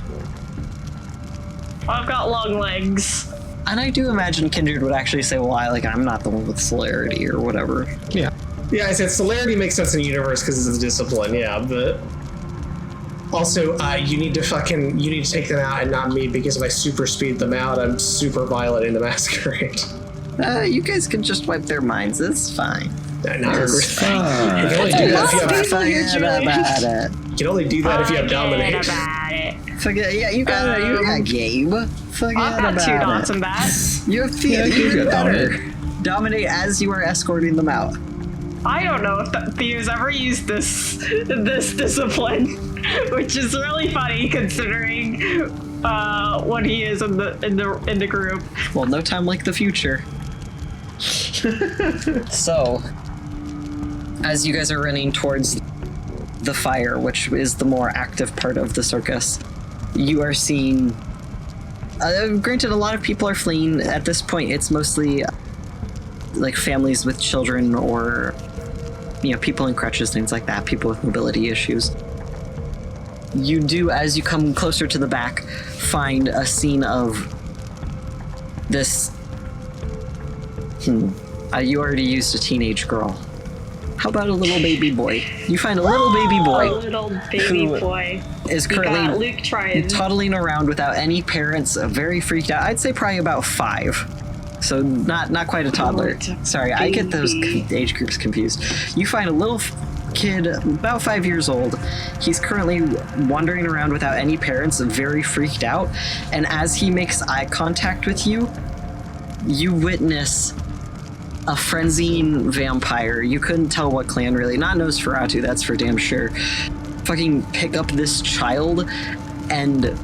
I've got long legs. and I do imagine Kindred would actually say, "Well, I'm not the one with celerity or whatever." Yeah. Yeah, I said celerity makes sense in the universe because it's a discipline, yeah, but also you need to take them out and not me, because if I super speed them out, I'm super violent in the masquerade. You guys can just wipe their minds. It's fine. It's fine. You can only do that if you have Forget about it. You can only do that if you have dominate. About it. Forget. Yeah, you got Gabe. Forget I've got about 2 it. dots in that. You have even better. Dominate as you are escorting them out. I don't know if Theo's ever used this discipline, which is really funny considering what he is in the group. Well, no time like the future. So, as you guys are running towards the fire, which is the more active part of the circus, you are seeing. Granted, a lot of people are fleeing. At this point, it's mostly like families with children or people in crutches, things like that, people with mobility issues. You do, as you come closer to the back, find a scene of this. You already used a teenage girl. How about a little baby boy? You find a little baby boy. Little baby who boy. is We got currently Luke trying. toddling around without any parents, very freaked out. I'd say probably about 5. So not quite a toddler. Sorry, I get those age groups confused. You find a little kid about 5 years old. He's currently wandering around without any parents, very freaked out. And as he makes eye contact with you, you witness a frenzying vampire. You couldn't tell what clan really. Not Nosferatu, that's for damn sure. Fucking pick up this child and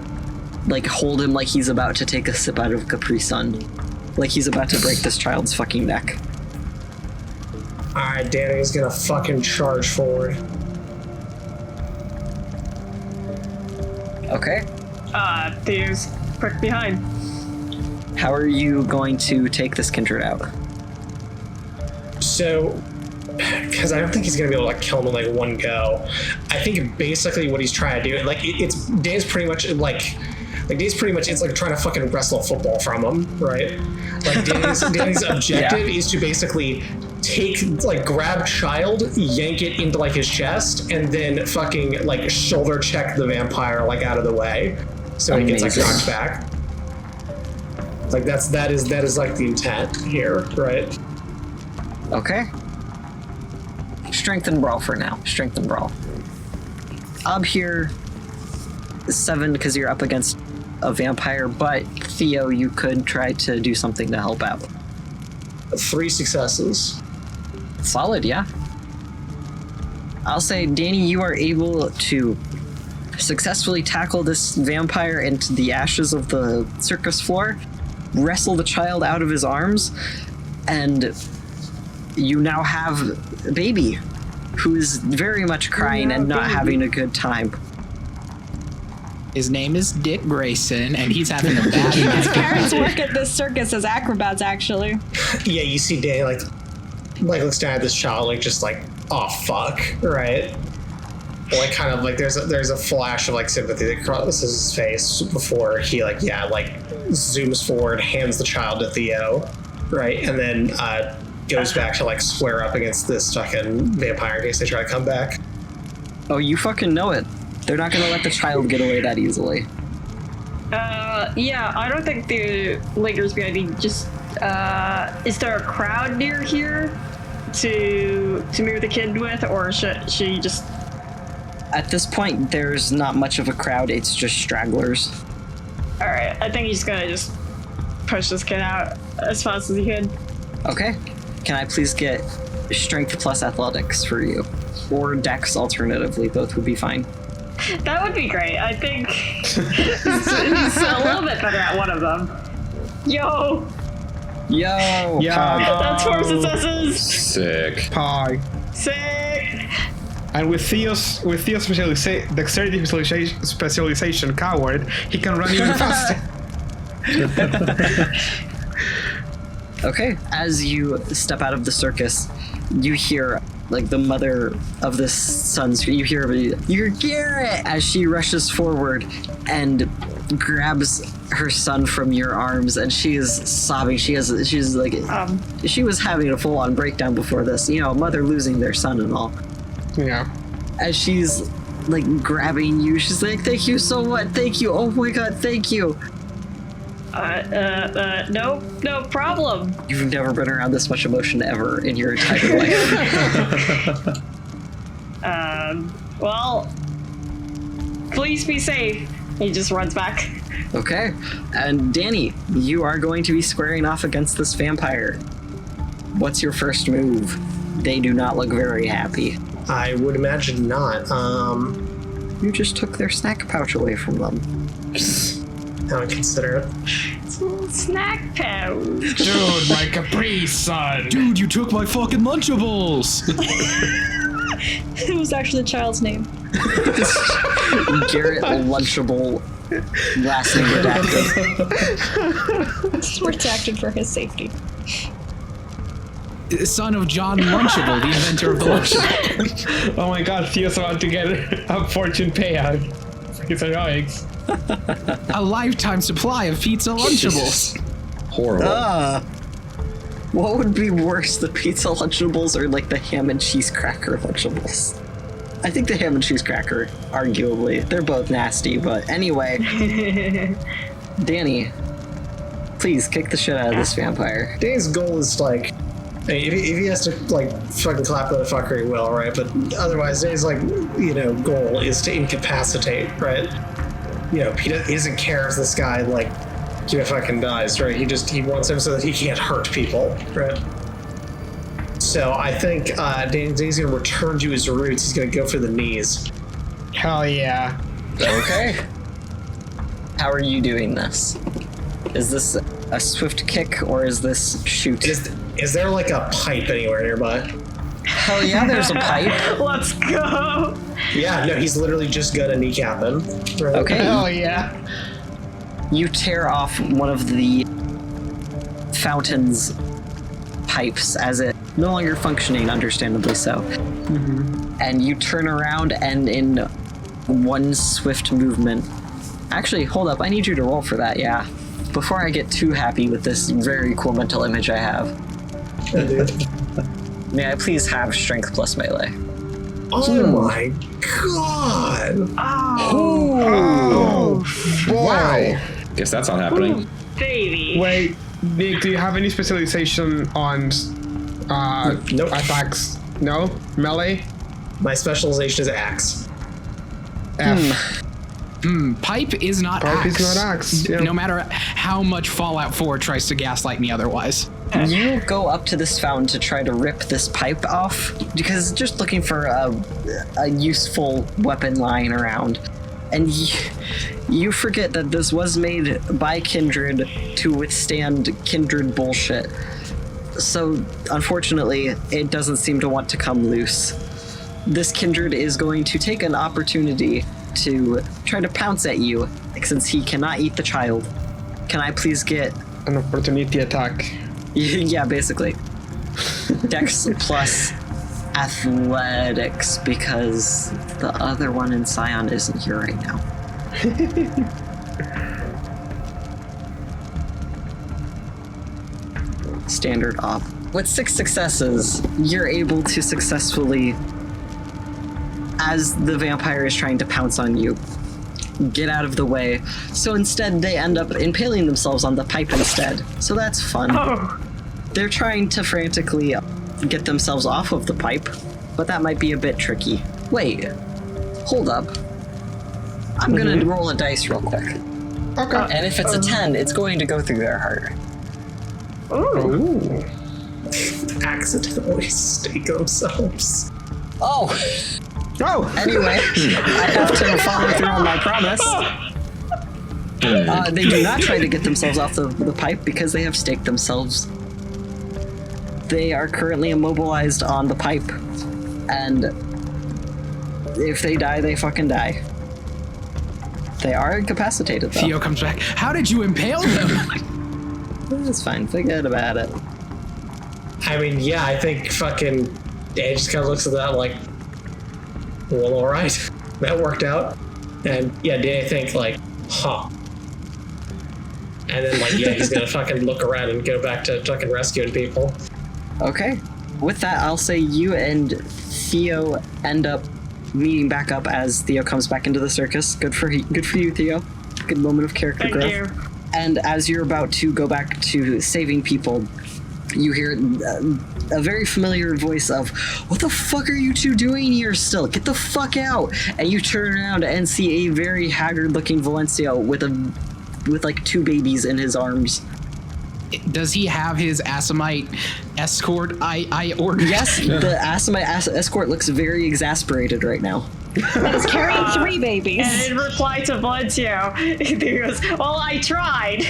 like hold him like he's about to take a sip out of Capri Sun. Like he's about to break this child's fucking neck. Alright, Danny's gonna fucking charge forward. Okay. Theo's quick behind. How are you going to take this Kindred out? So, because I don't think he's gonna be able to kill him in like one go. I think basically what he's trying to do, like Dan's pretty much it's like trying to fucking wrestle a football from him, right? Like Danny's objective is to basically grab child, yank it into like his chest, and then fucking like shoulder check the vampire like out of the way, so he gets like knocked back. Like that is like the intent here, right? Okay. Strength and brawl for now. Strength and brawl. Up here, 7 because you're up against a vampire, but Theo, you could try to do something to help out. 3 successes. Solid, yeah. I'll say, Danny, you are able to successfully tackle this vampire into the ashes of the circus floor, wrestle the child out of his arms, and you now have a baby who is very much crying and not having a good time. His name is Dick Grayson, and he's having a bad His night. parents work at this circus as acrobats, actually. Yeah, you see Danny like looks down at this child like just like, oh fuck, right? Like kind of like there's a flash of like sympathy that crosses his face before he zooms forward, hands the child to Theo, right, and then goes back to like square up against this fucking vampire in case they try to come back. Oh, you fucking know it. They're not gonna let the child get away that easily. Yeah, I don't think the Laker's gonna be just, is there a crowd near here to move the kid with, or should she just... At this point, there's not much of a crowd, it's just stragglers. Alright, I think he's gonna just push this kid out as fast as he can. Okay. Can I please get strength plus athletics for you? Or dex alternatively, both would be fine. That would be great. I think he's a little bit better at one of them. Yo! Yo! That's 4 successes! Sick. Pie. Sick! And with Theo's dexterity specialization coward, he can run even faster. Okay, as you step out of the circus, you hear like the mother of this son's, you hear "You're Garrett!" as she rushes forward and grabs her son from your arms, and she is sobbing. She was having a full-on breakdown before this, you know, a mother losing their son and all. Yeah. As she's like grabbing you, she's like, "Thank you so much, thank you, oh my god, thank you." No problem. You've never been around this much emotion ever in your entire life. Well, please be safe. He just runs back. Okay, and Danny, you are going to be squaring off against this vampire. What's your first move? They do not look very happy. I would imagine not. You just took their snack pouch away from them. I would consider it. It's a little snack pouch. Dude, my Capri Sun. Dude, you took my fucking Lunchables! It was actually the child's name. Garrett Lunchable, last name redacted. It's redacted for his safety. Son of John Lunchable, the inventor of the Lunchable. Oh my god, Theo's about to get a fortune payout. It's heroics. A lifetime supply of pizza Lunchables. Horrible. What would be worse, the pizza Lunchables or like the ham and cheese cracker Lunchables? I think the ham and cheese cracker, arguably. They're both nasty, but anyway. Danny, please kick the shit out of this vampire. Danny's goal is like, if he has to like fucking clap the fucker, he will, right? But otherwise, Danny's like, goal is to incapacitate, right? He doesn't care if this guy like, fucking dies, right? He wants him so that he can't hurt people, right? So I think Danny's gonna return to his roots. He's gonna go for the knees. Hell yeah. Okay. How are you doing this? Is this a swift kick or is this shoot? Is there like a pipe anywhere nearby? Hell yeah, there's a pipe. Let's go. Yeah, no, he's literally just gonna kneecap him. Right? Okay. Hell yeah. You tear off one of the fountain's pipes as it no longer functioning, understandably so. Mm-hmm. And you turn around and in one swift movement... Actually, hold up, I need you to roll for that, yeah. Before I get too happy with this very cool mental image I have. May I please have strength plus melee? Oh my god! Oh. Wow. Guess that's not happening. Baby. Wait, Nick, do you have any specialization on Nope. Attacks. No? Melee? My specialization is axe. F. Pipe is not Pipe axe. is not axe, yeah. No matter how much Fallout 4 tries to gaslight me otherwise. You go up to this fountain to try to rip this pipe off because just looking for a useful weapon lying around. And you forget that this was made by Kindred to withstand Kindred bullshit. So, unfortunately, it doesn't seem to want to come loose. This Kindred is going to take an opportunity to try to pounce at you, since he cannot eat the child. Can I please get... An opportunity attack. Yeah, basically. Dex plus athletics, because the other one in Scion isn't here right now. Standard op. With 6 successes, you're able to successfully, as the vampire is trying to pounce on you, get out of the way. So instead, they end up impaling themselves on the pipe instead. So that's fun. Oh. They're trying to frantically get themselves off of the pipe, but that might be a bit tricky. Wait, hold up. I'm gonna roll a dice real quick. Okay. And if it's a 10, it's going to go through their heart. Ooh. Accidentally stake themselves. Oh! Oh! Anyway, I have to follow through on my promise. They do not try to get themselves off the pipe because they have staked themselves. They are currently immobilized on the pipe, and if they die, they fucking die. They are incapacitated, though. Theo comes back. How did you impale them? It's fine, forget about it. I mean, yeah, I think fucking Dave just kind of looks at that like, well, all right, that worked out. And yeah, Dave think like, huh. And then like, yeah, he's gonna fucking look around and go back to fucking rescuing people. Okay. With that, I'll say you and Theo end up meeting back up as Theo comes back into the circus. Good for you, Theo. Good moment of character growth. Thank you. And as you're about to go back to saving people, you hear a very familiar voice of, "What the fuck are you two doing here still? Get the fuck out!" And you turn around and see a very haggard-looking Valencio with like 2 babies in his arms. Does he have his Asimite escort I ordered? Yes, the Asimite escort looks very exasperated right now. That is carrying 3 babies. And in reply to Valencio, he goes, "Well, I tried."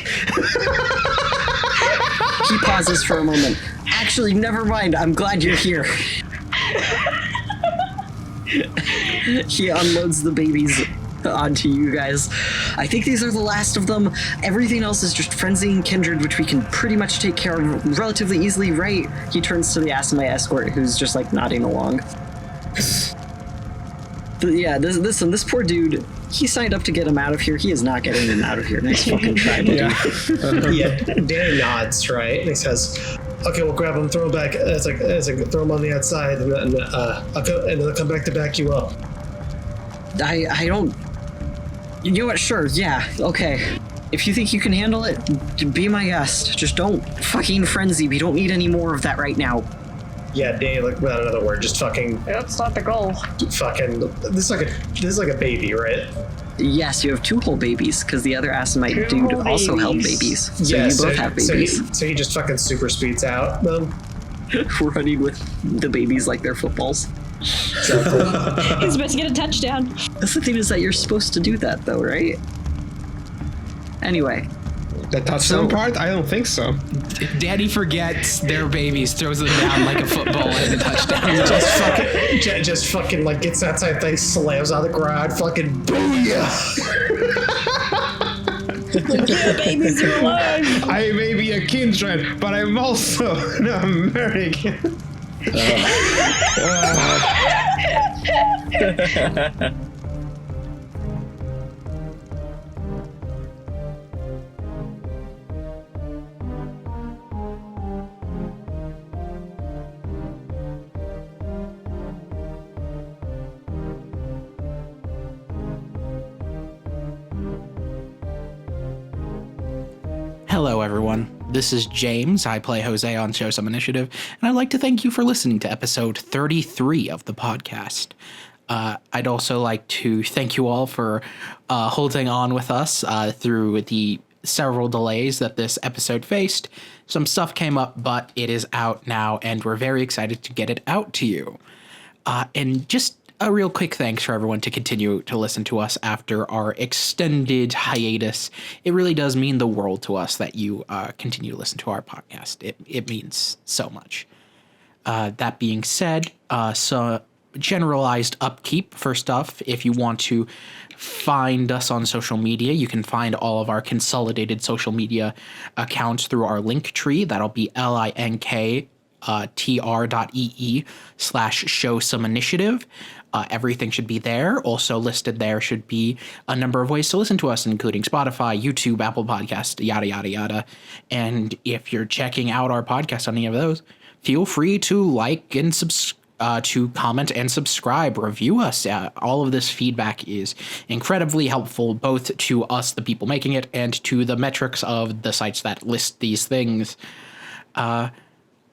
He pauses for a moment. Actually, never mind. I'm glad you're here. He unloads the babies onto you guys. I think these are the last of them. Everything else is just frenzying Kindred, which we can pretty much take care of relatively easily, right? He turns to the Asimite escort, who's just like nodding along. But yeah, this poor dude, he signed up to get him out of here. He is not getting him out of here. Nice fucking try, buddy. Yeah, Danny nods, right? And he says, "Okay, we'll grab him, throw him back." It's like throw him on the outside, and then I'll come back to back you up. I don't... You know what? Sure, yeah, okay. If you think you can handle it, be my guest. Just don't fucking frenzy. We don't need any more of that right now. Yeah, Danny, like without another word, just fucking, That's not the goal. fucking. This is like a baby, right? Yes, you have 2 whole babies, because the other Asimite 2 dude whole also held babies. babies. So Yeah, you both have babies. So he just fucking super speeds out them. Running with the babies like they're footballs. He's supposed to get a touchdown. That's the thing, is that you're supposed to do that, though, right? Anyway. The touchdown part? I don't think so. Daddy forgets their babies, throws them down like a football and a touchdown. just fucking like gets that side thing, slams on the ground, fucking booyah! Yeah, babies are alive. I may be a Kindred, but I'm also an American. Hello, everyone. This is James. I play Jose on Show Some Initiative, and I'd like to thank you for listening to episode 33 of the podcast. I'd also like to thank you all for holding on with us through the several delays that this episode faced. Some stuff came up, but it is out now, and we're very excited to get it out to you. And just a real quick thanks for everyone to continue to listen to us after our extended hiatus. It really does mean the world to us that you continue to listen to our podcast. It means so much. That being said, so generalized upkeep for stuff. If you want to find us on social media, you can find all of our consolidated social media accounts through our link tree. That'll be linktr.ee/show some initiative. Everything should be there. Also listed there should be a number of ways to listen to us, including Spotify, YouTube, Apple Podcasts, yada, yada, yada. And if you're checking out our podcast on any of those, feel free to like and to comment and subscribe, review us. All of this feedback is incredibly helpful, both to us, the people making it, and to the metrics of the sites that list these things.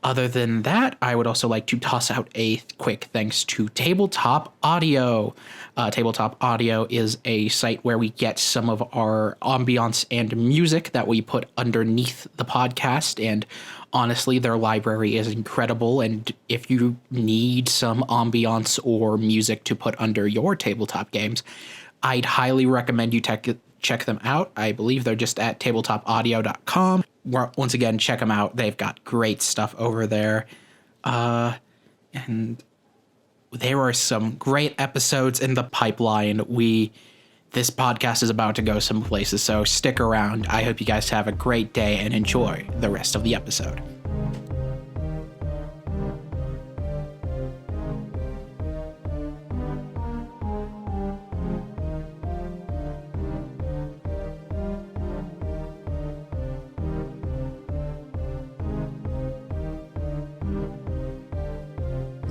Other than that, I would also like to toss out a quick thanks to Tabletop Audio. Tabletop Audio is a site where we get some of our ambiance and music that we put underneath the podcast, and honestly, their library is incredible, and if you need some ambiance or music to put under your tabletop games, I'd highly recommend you check them out. I believe they're just at tabletopaudio.com. Once again, check them out. They've got great stuff over there. And there are some great episodes in the pipeline. This podcast is about to go some places, so stick around. I hope you guys have a great day and enjoy the rest of the episode.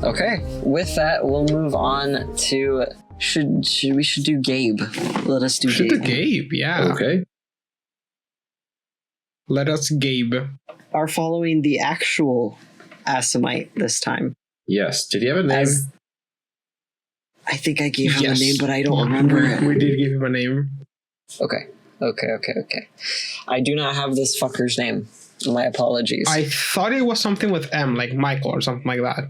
Okay, with that, we'll move on to should do Gabe. Let us do Should Gabe. do Gabe, yeah. Okay. Let us Gabe. Are following the actual Asimite this time. Yes. Did he have a name? I think I gave him Yes. a name, but I don't remember it. We did give him a name. Okay. I do not have this fucker's name. My apologies. I thought it was something with M, like Michael or something like that.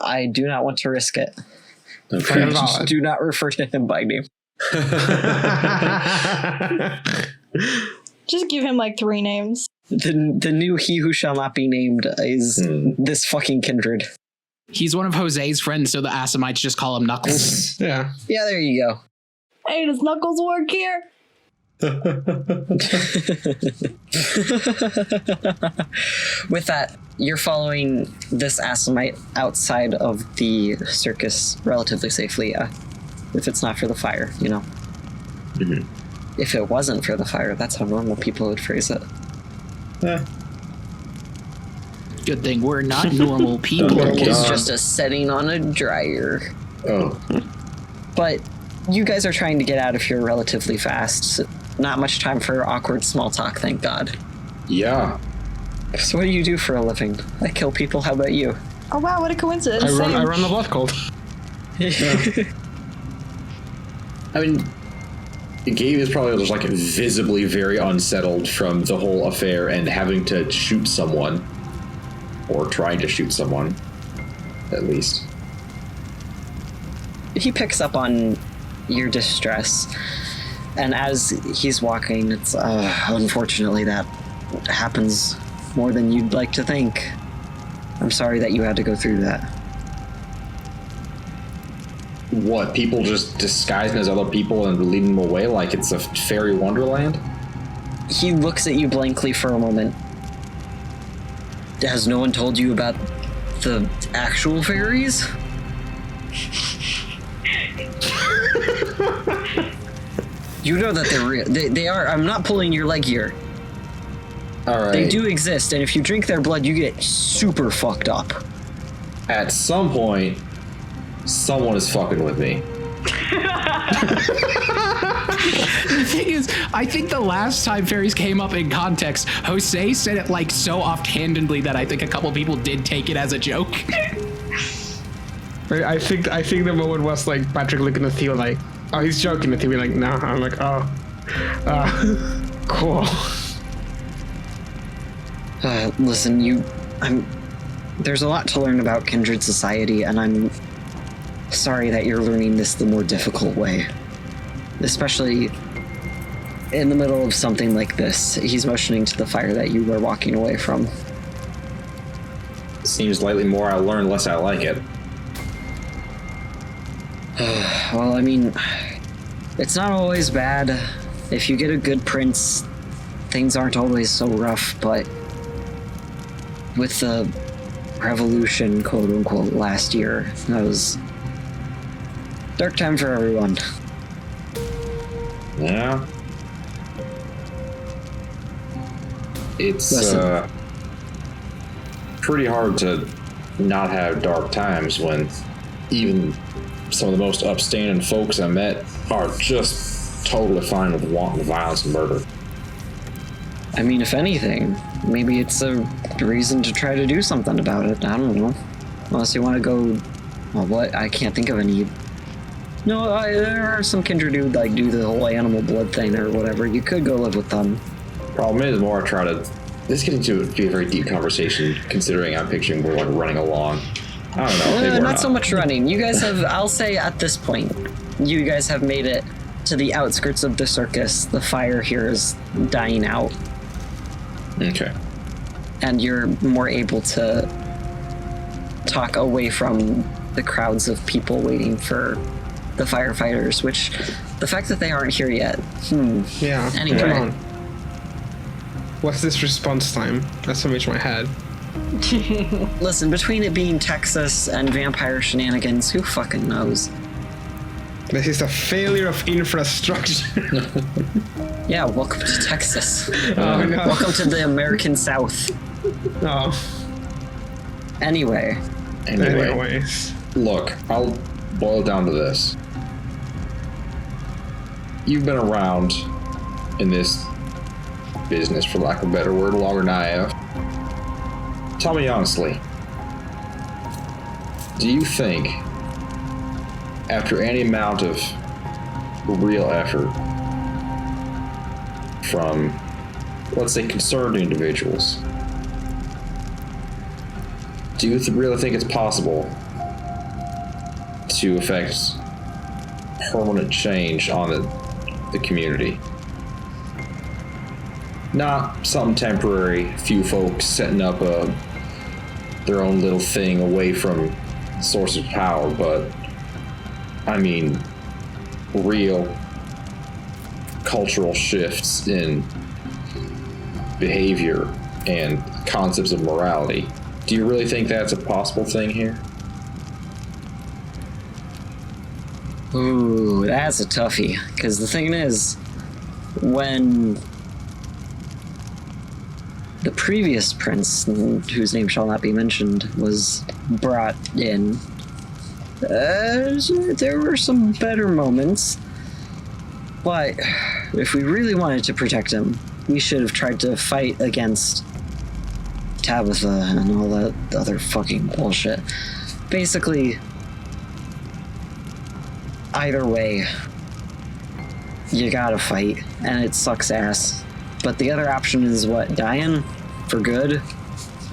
I do not want to risk it. Fair Okay. valid. Do not refer to him by name. Just give him like 3 names. The new He Who Shall Not Be Named is this fucking Kindred. He's one of Jose's friends, so the Asimites just call him Knuckles. Yeah. Yeah, there you go. Hey, does Knuckles work here? With that, you're following this Asimite outside of the circus relatively safely, yeah. If it's not for the fire, you know. Mhm. If it wasn't for the fire, that's how normal people would phrase it. Good thing we're not normal people. Oh, It's God. just a setting on a dryer. Oh. But you guys are trying to get out of here relatively fast. So not much time for awkward small talk, thank God. Yeah. So what do you do for a living? I kill people, how about you? Oh wow, what a coincidence. I Same. run the blood cult. I mean, Gabe is probably just like visibly very unsettled from the whole affair and having to shoot someone. Or trying to shoot someone, at least. He picks up on your distress, and as he's walking, it's unfortunately that happens more than you'd like to think. I'm sorry that you had to go through that. What, people just disguising as other people and leading them away like it's a fairy wonderland? He looks at you blankly for a moment. Has no one told you about the actual fairies? You know that they're real. They are. I'm not pulling your leg here. Alright. They do exist, and if you drink their blood, you get super fucked up. At some point, someone is fucking with me. The thing is, I think the last time fairies came up in context, Jose said it like so offhandedly that I think a couple people did take it as a joke. I think the moment was like Patrick looking at Theo like, oh, he's joking, and Theo being like, no. I'm like, oh, cool. Listen, there's a lot to learn about Kindred society, and I'm sorry that you're learning this the more difficult way. Especially in the middle of something like this. He's motioning to the fire that you were walking away from. Seems slightly more I learn, less I like it. Well, I mean, it's not always bad. If you get a good prince, things aren't always so rough, but with the revolution, quote unquote, last year, that was dark time for everyone. Yeah. It's pretty hard to not have dark times when even some of the most upstanding folks I met are just totally fine with wanton violence and murder. I mean, if anything, maybe it's a reason to try to do something about it. I don't know. Unless you want to go... Well, what? I can't think of any... No, there are some kindred who like do the whole animal blood thing or whatever. You could go live with them. Problem is, the more I try to... This is getting to be a very deep conversation, considering I'm picturing we're like running along. I don't know. Maybe Not so much running. You guys have, I'll say at this point, you guys have made it to the outskirts of the circus. The fire here is dying out. Okay. And you're more able to talk away from the crowds of people waiting for the firefighters, which the fact that they aren't here yet. Yeah. Anyway. Come on. What's this response time? That's what makes my head. Listen, between it being Texas and vampire shenanigans, who fucking knows? This is a failure of infrastructure. Yeah, welcome to Texas. Oh, no. Welcome to the American South. Oh. Anyway, Anyways. look, I'll boil it down to this. You've been around in this business, for lack of a better word, longer than I have. Tell me honestly, do you think, after any amount of real effort from, let's say, concerned individuals, do you really think it's possible to affect permanent change on the community? Not some temporary few folks setting up their own little thing away from source of power, but I mean real cultural shifts in behavior and concepts of morality. Do you really think that's a possible thing here? Ooh, that's a toughie. Because the thing is, when the previous prince, whose name shall not be mentioned, was brought in, there were some better moments. But if we really wanted to protect him, we should have tried to fight against Tabitha and all that other fucking bullshit. Basically, either way, you gotta fight, and it sucks ass. But the other option is what? Dying for good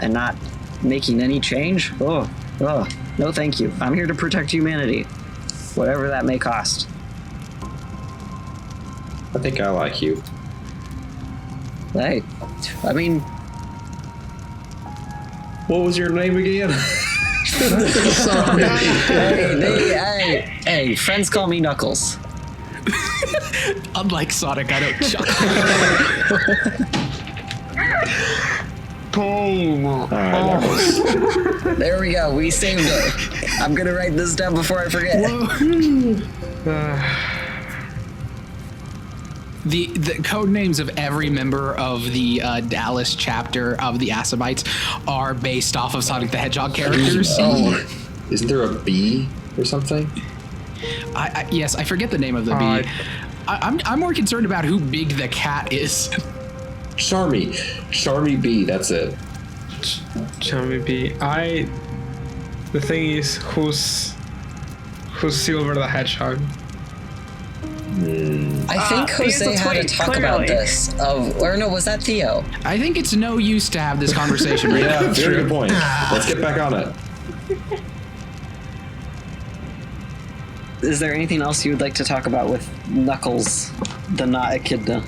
and not making any change? Oh, no thank you. I'm here to protect humanity, whatever that may cost. I think I like you. Hey, I mean... What was your name again? Hey, friends call me Knuckles. Unlike Sonic, I don't chuckle. There we go, we saved it. I'm gonna write this down before I forget. The code names of every member of the Dallas chapter of the Asabites are based off of Sonic the Hedgehog characters. Isn't there a B or something? Yes, I forget the name of the bee. I'm more concerned about who big the cat is. Charmy B, that's it. Charmy B. The thing is, who's Silver the Hedgehog? I think Jose had to talk about this. Or no, was that Theo? I think it's no use to have this conversation right now. Yeah, very good point. Let's get back on it. Is there anything else you would like to talk about with Knuckles, the not echidna?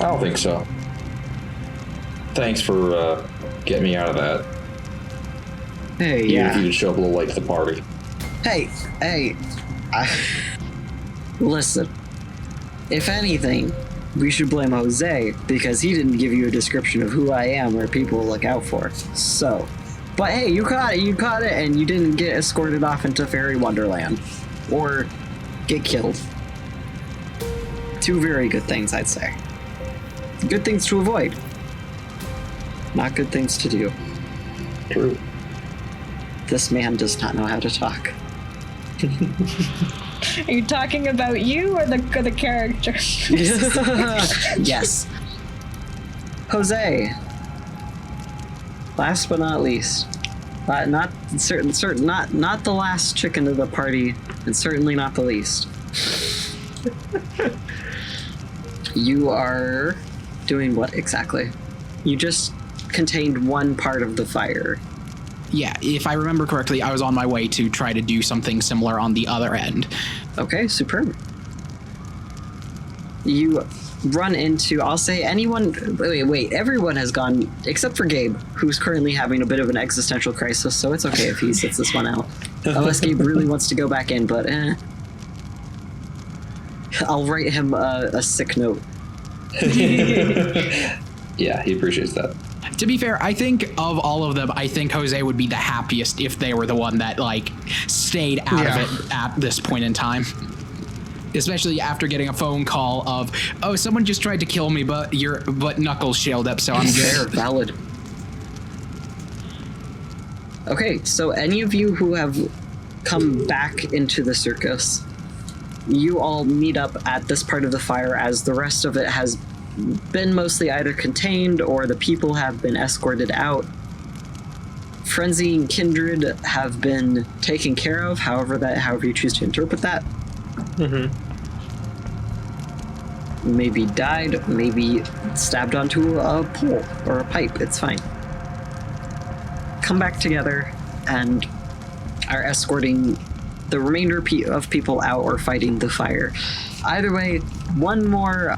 I don't think so. Thanks for getting me out of that. Hey, Even yeah. if you did show up a little late to the party. Hey, listen. If anything, we should blame Jose because he didn't give you a description of who I am or people to look out for. So, but hey, you caught it, and you didn't get escorted off into Fairy Wonderland. Or get killed. Two very good things, I'd say. Good things to avoid. Not good things to do. True. This man does not know how to talk. Are you talking about you or the character? Yes. Jose. Last but not least. Not the last chicken of the party, and certainly not the least. You are doing what exactly? You just contained one part of the fire. Yeah, if I remember correctly, I was on my way to try to do something similar on the other end. Okay, superb. You run into, I'll say anyone, wait, everyone has gone, except for Gabe, who's currently having a bit of an existential crisis, so it's okay if he sits this one out. Unless Gabe really wants to go back in, but I'll write him a sick note. Yeah, he appreciates that. To be fair, I think of all of them, I think Jose would be the happiest if they were the one that, like, stayed out of it at this point in time. Especially after getting a phone call of, oh, someone just tried to kill me, but Knuckles shelled up, so I'm good. Valid. Okay, so any of you who have come back into the circus, you all meet up at this part of the fire as the rest of it has been mostly either contained or the people have been escorted out. Frenzy and Kindred have been taken care of, however you choose to interpret that. Maybe died, maybe stabbed onto a pole or a pipe, it's fine. Come back together and are escorting the remainder of people out or fighting the fire. Either way, one more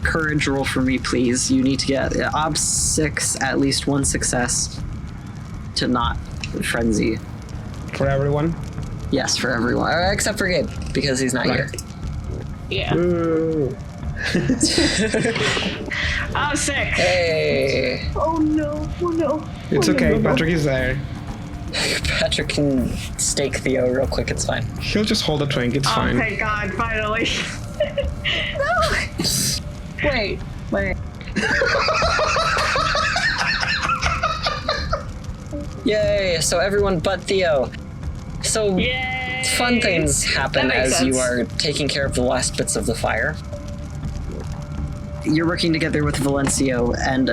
courage roll for me, please. You need to get Obs 6, at least one success to not frenzy. For everyone? Yes, for everyone, except for Gabe, because he's not here. Yeah. Ooh. I'm sick. Hey! Oh no, oh no. It's okay, Patrick is there. Patrick can stake Theo real quick, it's fine. He'll just hold a twink, it's Oh, fine. thank God, finally. Wait. Yay, so everyone but Theo. So Yay! fun things happen That makes as you sense. are taking care of the last bits of the fire. You're working together with Valencio and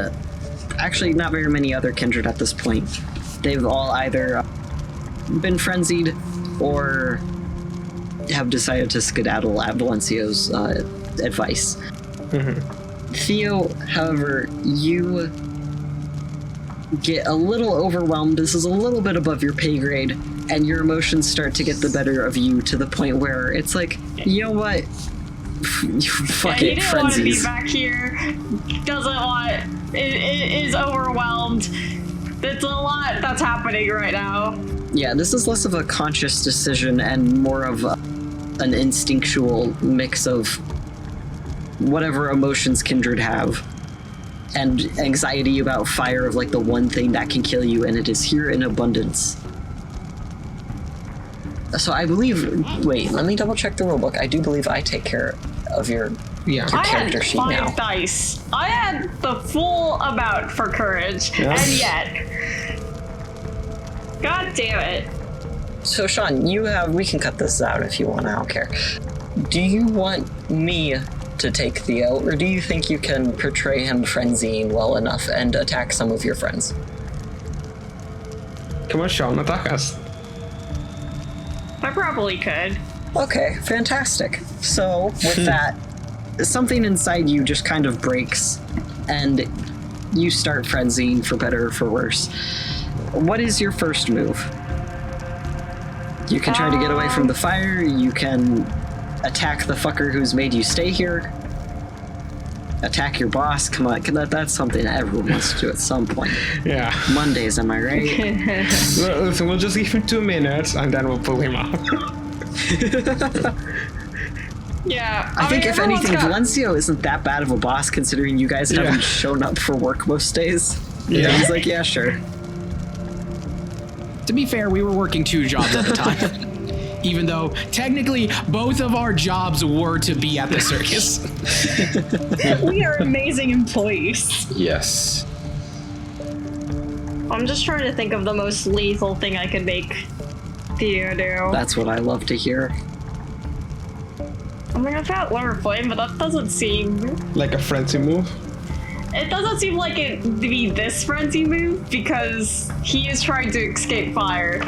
actually not very many other kindred at this point. They've all either been frenzied or have decided to skedaddle at Valencio's advice. Theo, however, you get a little overwhelmed. This is a little bit above your pay grade, and your emotions start to get the better of you to the point where it's like, you know what? Fuck He it, didn't want to be frenzies. back here. Doesn't want. It is overwhelmed. It's a lot that's happening right now. Yeah, this is less of a conscious decision and more of an instinctual mix of whatever emotions kindred have and anxiety about fire of like the one thing that can kill you, and it is here in abundance. So I believe, wait, let me double check the rulebook. I do believe I take care of your Yeah. I character had sheet 5 now. dice. I had the full amount for courage, and yet, God damn it! So Sean, we can cut this out if you want, I don't care. Do you want me to take Theo, or do you think you can portray him frenzying well enough and attack some of your friends? Come on, Sean, attack us. I probably could. Okay, fantastic. So, with that, something inside you just kind of breaks, and you start frenzying, for better or for worse. What is your first move? You can try to get away from the fire, you can attack the fucker who's made you stay here, attack your boss. Come on, that's something that everyone wants to do at some point. Yeah. Mondays, am I right? Listen, we'll just give him 2 minutes and then we'll pull him out. Yeah. I think mean, if anything, everyone's Valencio isn't that bad of a boss considering you guys haven't shown up for work most days. Yeah. He's like, yeah, sure. To be fair, we were working 2 jobs at the time. Even though technically both of our jobs were to be at the circus. We are amazing employees. Yes. I'm just trying to think of the most lethal thing I could make Theo do. That's what I love to hear. I mean, I've got lower flame, but that doesn't seem... Like a frenzy move. It doesn't seem like it to be this frenzy move, because he is trying to escape fire.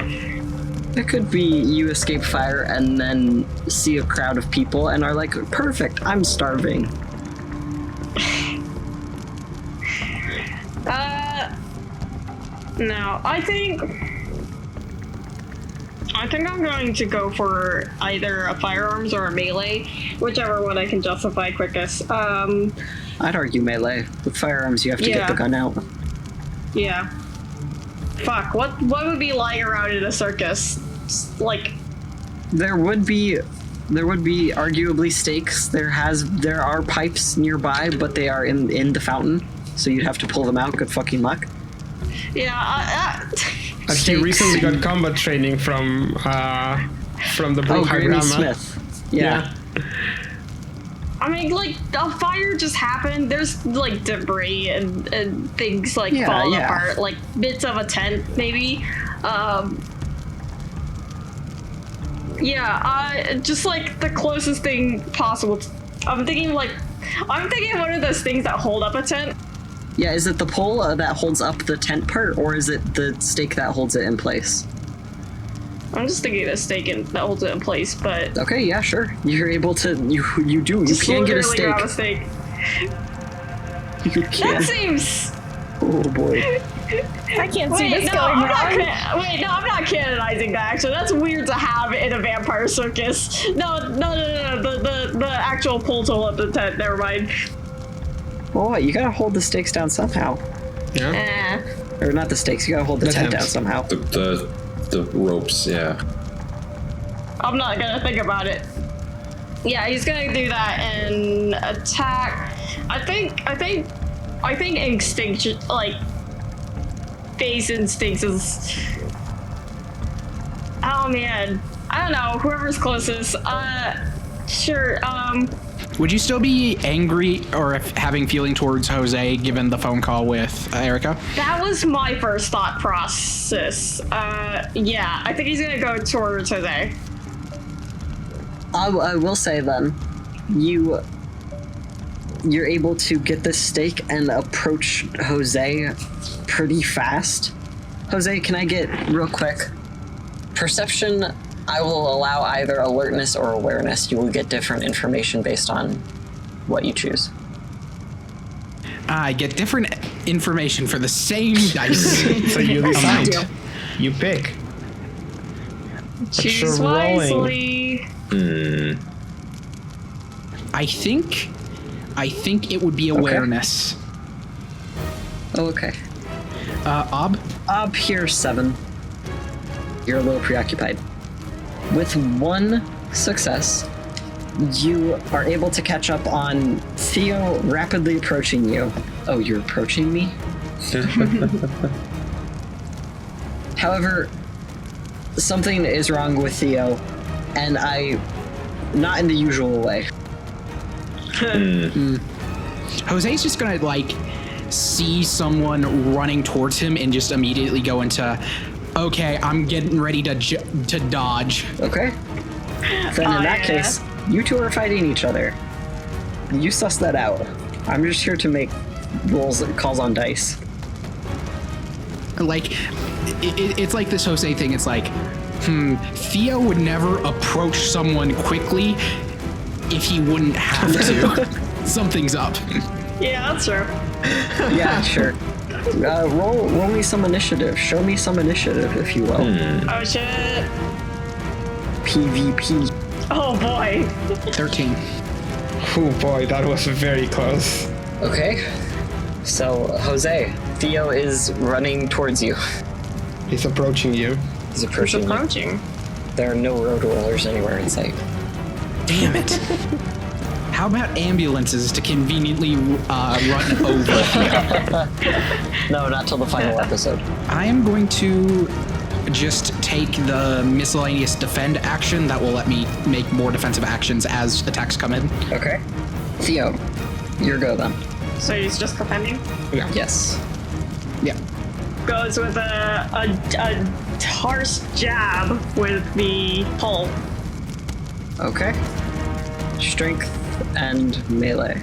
It could be you escape fire and then see a crowd of people and are like, perfect, I'm starving. No, I think I'm going to go for either a firearms or a melee, whichever one I can justify quickest. I'd argue melee. With firearms, you have to get the gun out. Yeah. Fuck, what would be lying around in a circus? Like, There would be arguably stakes. There are pipes nearby, but they are in the fountain, so you'd have to pull them out. Good fucking luck. yeah, And he recently got combat training from the Blue High Granny Grandma. Smith. Yeah. I mean, like, a fire just happened. There's, like, debris and things, like, falling apart. Like, bits of a tent, maybe. Just, like, the closest thing possible. I'm thinking one of those things that hold up a tent. Yeah, is it the pole that holds up the tent part, or is it the stake that holds it in place? I'm just thinking the stake that holds it in place, but... Okay, yeah, sure. You're able to, you can get a stake. Grab a stake. You can. That seems... Oh boy. I can't see this going wrong. I'm not canonizing that, actually. That's weird to have in a vampire circus. No. The actual pull tool of the tent, never mind. Well, what, you gotta hold the stakes down somehow. Yeah. Or not the stakes, you gotta hold the tent down somehow. The ropes, yeah. I'm not gonna think about it. Yeah, he's gonna do that and attack. I think instinct, like, base instincts is... Oh man, I don't know, whoever's closest. Sure, Would you still be angry or having feeling towards Jose given the phone call with Erica? that was my first thought process. Yeah, I think he's gonna go towards Jose. I will say then, you're able to get this stake and approach Jose pretty fast. Jose, can I get real quick? Perception, I will allow either alertness or awareness. You will get different information based on what you choose. I get different information for the same dice. So you decide. You pick. Choose you're rolling. wisely. I think it would be awareness. Oh, okay. Ob? Here, 7. You're a little preoccupied. With 1 success, you are able to catch up on Theo rapidly approaching you. Oh, you're approaching me? However, something is wrong with Theo, and not in the usual way. Jose's just gonna, like, see someone running towards him and just immediately go into, okay, I'm getting ready to dodge. Okay. Then in that case, You two are fighting each other. You suss that out. I'm just here to make calls on dice. Like, it's like this Jose thing. It's like, Theo would never approach someone quickly if he wouldn't have to. Something's up. Yeah, that's true. Yeah, sure. Roll me some initiative. Show me some initiative, if you will. Oh shit. PvP. Oh boy. 13. Oh boy, that was very close. Okay. So, Jose, Theo is running towards you. He's approaching you. He's approaching you. Approaching. There are no road rollers anywhere in sight. Damn it. How about ambulances to conveniently run over? No, not till the final episode. I am going to just take the miscellaneous defend action. That will let me make more defensive actions as attacks come in. Okay. Theo, your go then. So he's just defending? Yeah. Yes. Yeah. Goes with a harsh jab with the pole. Okay. Strength and melee.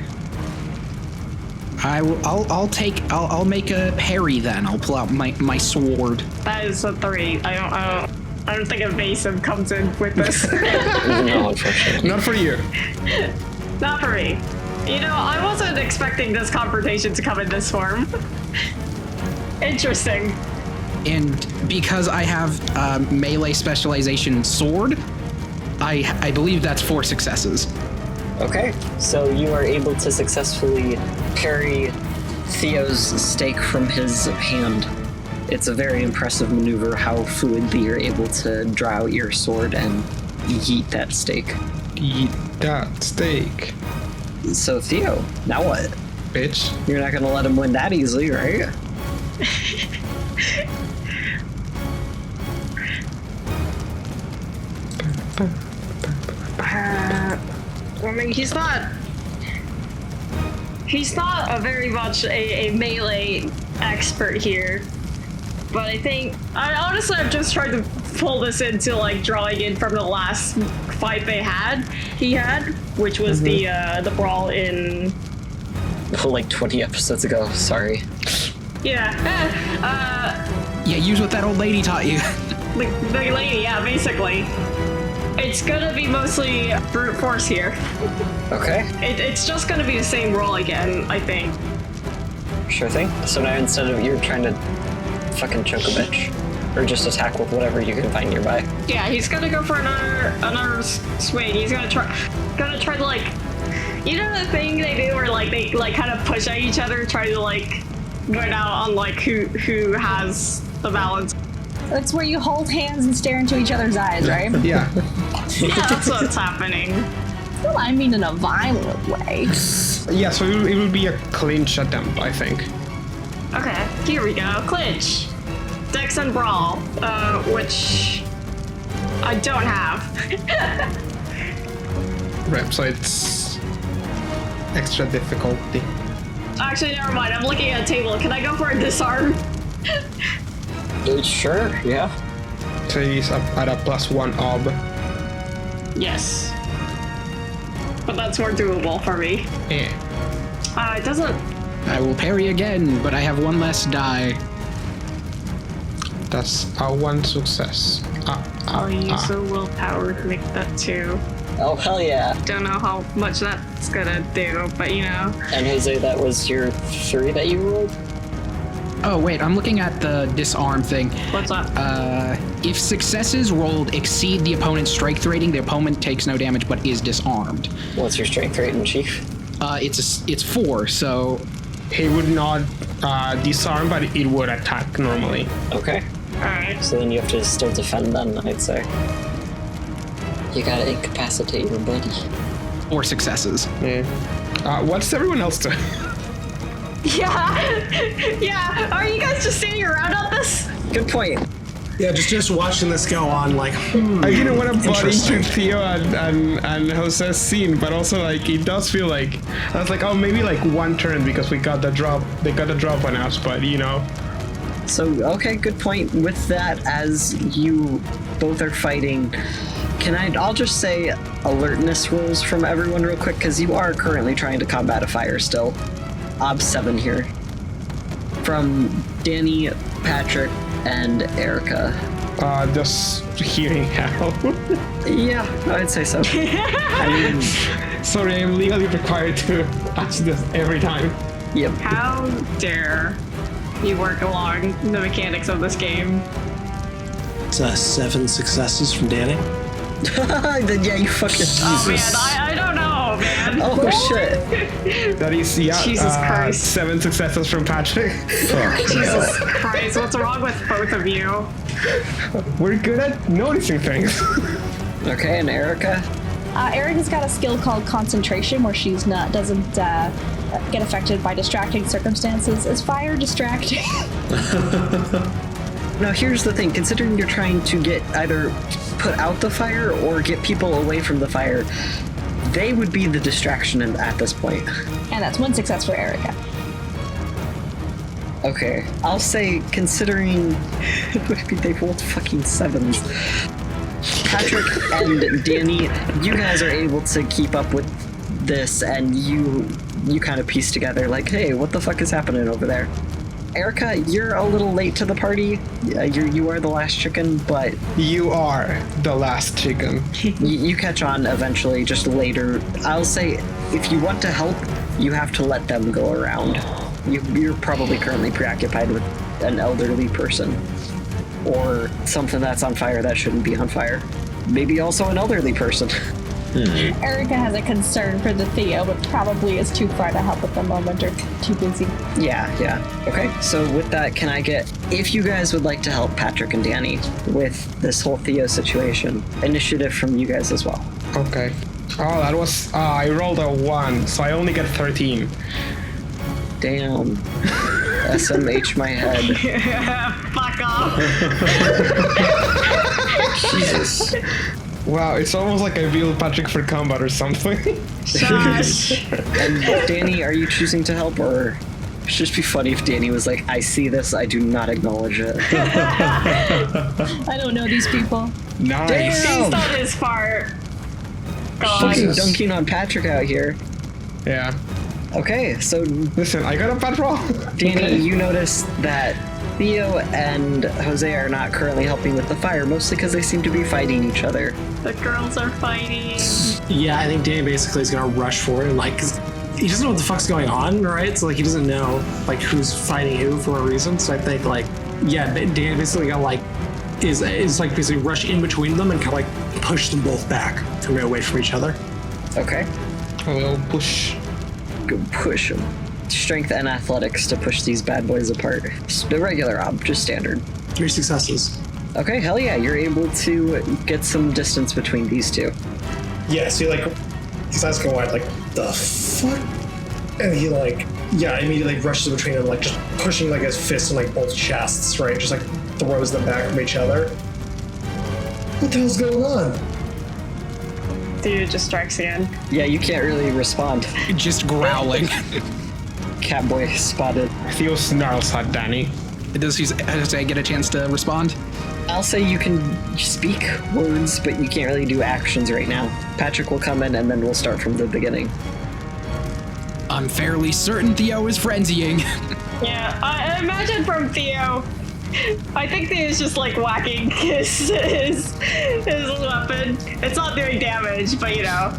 I'll make a parry then. I'll pull out my sword. That is a 3. I don't think evasive comes in with this. No, unfortunately. Not for you. Not for me. You know, I wasn't expecting this confrontation to come in this form. Interesting. And because I have melee specialization sword, I believe that's 4 successes. Okay, so you are able to successfully parry Theo's stake from his hand. It's a very impressive maneuver how fluidly you're able to draw out your sword and yeet that stake. Eat that steak, So Theo, now what? bitch. You're not gonna let him win that easily, right? I mean, he's not a very much a melee expert here, but I think honestly I'm just trying to pull this into like drawing in from the last fight he had, which was the brawl in Like 20 episodes ago, sorry. yeah Use what that old lady taught you. the lady, yeah, basically. It's gonna be mostly brute force here. Okay, It's just gonna be the same roll again, I think. sure thing. So now instead of you're trying to fucking choke a bitch, or just attack with whatever you can find nearby. Yeah, he's gonna go for another swing. He's gonna try to like, you know the thing they do where like they like kind of push at each other, try to like win out on like who has the balance. That's where you hold hands and stare into each other's eyes, right? Yeah. Yeah, that's what's happening. Well, I mean in a violent way. Yeah, so it will be a clinch attempt, I think. Okay, here we go. Clinch, Dex and Brawl, which I don't have. Right, so it's extra difficulty. Actually, never mind. I'm looking at a table. Can I go for a disarm? Sure, yeah. So he's up at a +1 ob. Yes. But that's more doable for me. Yeah. It doesn't. I will parry again, but I have 1 less die. That's a 1 success. I'll use the willpower to make that 2. Oh, hell yeah. Don't know how much that's gonna do, but you know. And Jose, that was your 3 that you rolled? Oh wait, I'm looking at the disarm thing. What's up? If successes rolled exceed the opponent's strength rating, the opponent takes no damage but is disarmed. What's your strength rating, Chief? It's 4, so He would not disarm, but it would attack normally. Okay. Alright. So then you have to still defend then, I'd say. You gotta incapacitate your buddy. 4 successes. Yeah. What's everyone else doing? Yeah. Are you guys just standing around on this? Good point. Yeah, just watching this go on, like, I didn't want to butt Interesting. into Theo and Jose's scene, but also like it does feel like I was like, oh, maybe like 1 turn because we got the drop. They got the drop on us, but you know. So, okay, good point. With that, as you both are fighting, I'll just say alertness rolls from everyone real quick, because you are currently trying to combat a fire still. Ob 7 here. From Danny, Patrick, and Erica. Just hearing how. Yeah, I'd say so. I mean, Sorry, I'm legally required to ask this every time. yep. How dare you work along the mechanics of this game? It's 7 successes from Danny. Then yeah, you fucking. Oh man, I don't know, man. Oh shit. That is, Jesus Christ. 7 successes from Patrick. Jesus Christ, what's wrong with both of you? We're good at noticing things. Okay, and Erica. Erica's got a skill called concentration, where doesn't get affected by distracting circumstances. Is fire distracting? Now here's the thing, considering you're trying to get either put out the fire or get people away from the fire, they would be the distraction at this point. And that's 1 success for Erica. Okay, I'll say considering they rolled fucking 7s. Patrick and Danny, you guys are able to keep up with this, and you kind of piece together like, hey, what the fuck is happening over there? Erica, you're a little late to the party. You are the last chicken, but You are the last chicken. you catch on eventually, just later. I'll say, if you want to help, you have to let them go around. You're probably currently preoccupied with an elderly person, or something that's on fire that shouldn't be on fire. Maybe also an elderly person. Erica has a concern for the Theo, but probably is too far to help at the moment, or too busy. Yeah. Okay, so with that, can I get, if you guys would like to help Patrick and Danny with this whole Theo situation, initiative from you guys as well. Okay. Oh, that was... I rolled a 1, so I only get 13. Damn. SMH my head. Fuck off. Jesus. Wow, it's almost like I build Patrick for combat or something. Shush. And Danny, are you choosing to help, or it'd just be funny if Danny was like, I see this, I do not acknowledge it. I don't know these people. Nice. He's done his part. God. Fucking dunking on Patrick out here. Yeah. Okay, so Listen, I got a patrol. Danny, you notice that Theo and Jose are not currently helping with the fire, mostly because they seem to be fighting each other. The girls are fighting. Yeah, I think Danny basically is gonna rush for it, like, 'cause he doesn't know what the fuck's going on, right? So like he doesn't know like who's fighting who for a reason. So I think like, yeah, Danny basically got like is like basically rush in between them and kind of like push them both back to get away from each other. Okay, We'll push. go push them. Strength and athletics to push these bad boys apart. Just the regular ob, just standard. 3 successes. Okay, hell yeah, you're able to get some distance between these two. Yeah, so he like his eyes go wide, like the fuck, and he like immediately rushes between them, like just pushing like his fists in like both chests, right? Just like throws them back from each other. What the hell's going on? Dude just strikes again. Yeah, you can't really respond. Just growling. Catboy spotted. Theo snarls at Danny. Does I get a chance to respond? I'll say you can speak words, but you can't really do actions right now. Patrick will come in and then we'll start from the beginning. I'm fairly certain Theo is frenzying. Yeah, I imagine from Theo. I think Theo's just like whacking his weapon. It's not doing damage, but you know,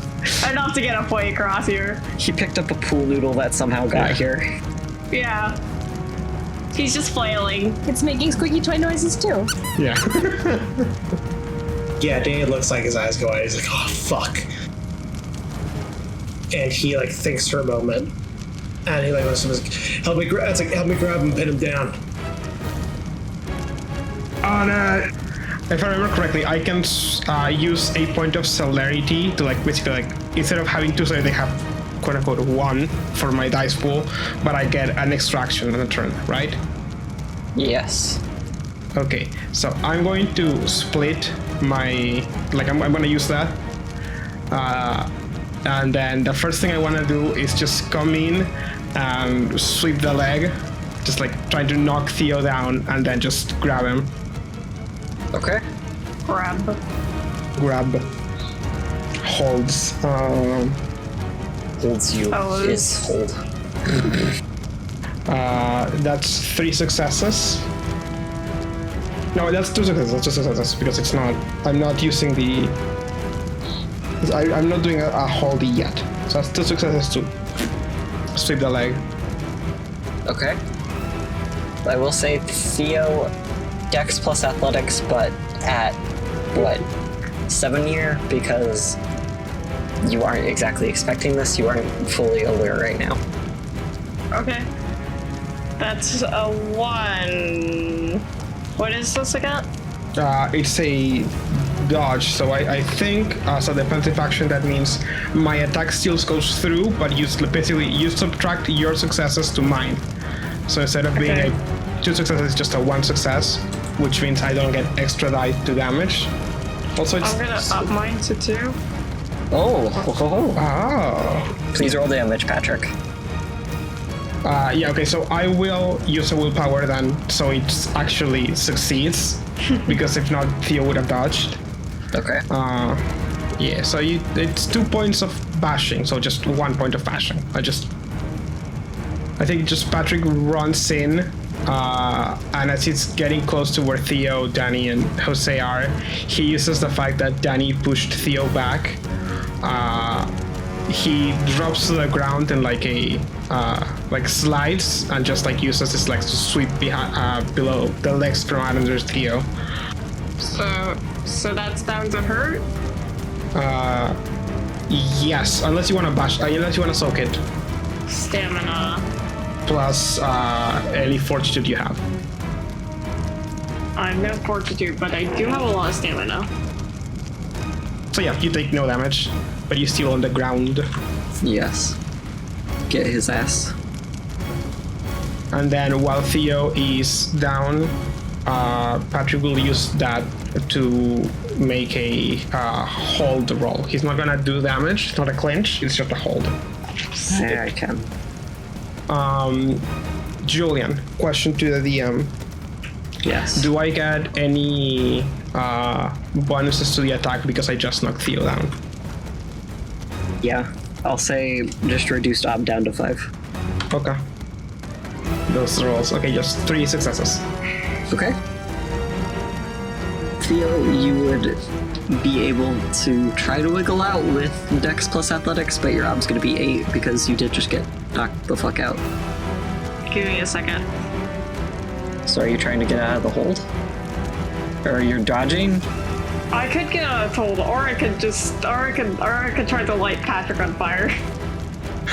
enough to get a point across here. He picked up a pool noodle that somehow got here. Yeah. He's just flailing. It's making squeaky toy noises too. Yeah. Yeah, Danny looks like his eyes go wide. He's like, oh fuck. And he like thinks for a moment, and he like listens, help me grab him and pin him down. If I remember correctly, I can use a point of celerity to like basically like instead of having 2 celerity, I have quote unquote 1 for my dice pool, but I get an extra action on a turn, right? Yes. Okay, so I'm going to split my I'm going to use that, and then the first thing I want to do is just come in and sweep the leg, just like trying to knock Theo down, and then just grab him. Okay. Grab. grab holds. Holds you is hold. That's 3 successes. No, that's 2 successes. That's 2 successes because it's not. I'm not using the. I'm not doing a hold yet. So that's 2 successes to sweep the leg. Okay. I will say Theo, Dex plus Athletics, but at what 7 year, because you aren't exactly expecting this. You aren't fully aware right now. Okay. That's a 1. What is this again? It's a dodge, so I think so. The defensive action, that means my attack still goes through, but you basically you subtract your successes to mine. So instead of being a 2 successes, it's just a 1 success, which means I don't get extra die to damage. Also, it's, I'm gonna up mine to 2. Oh. Please Please roll damage, Patrick. yeah, okay, so I will use a willpower then, so it actually succeeds, because if not, Theo would have dodged. Okay. Yeah, so it's 2 points of bashing, so just 1 point of bashing. I think just Patrick runs in, and as he's getting close to where Theo, Danny, and Jose are, he uses the fact that Danny pushed Theo back. He drops to the ground and slides and just uses his legs to sweep behind, below the legs from under Theo. So that's down to hurt? Yes, unless you want to bash, unless you want to soak it. Stamina. Plus any fortitude you have. I have no fortitude, but I do have a lot of stamina. So yeah, you take no damage, but you're still on the ground. Yes. Get his ass. And then while Theo is down, Patrick will use that to make a hold roll. He's not gonna do damage, it's not a clinch, it's just a hold. Yeah, I can. Julian, question to the DM. Yes. Do I get any bonuses to the attack because I just knocked Theo down? Yeah. I'll say just reduced ob down to 5. Okay. Those rolls. Okay, just 3 successes. Okay. Theo, you would be able to try to wiggle out with Dex plus Athletics, but your ob's gonna be 8 because you did just get knocked the fuck out. Give me a second. So are you trying to get out of the hold? Or you're dodging? I could get out of hold, or I could try to light Patrick on fire.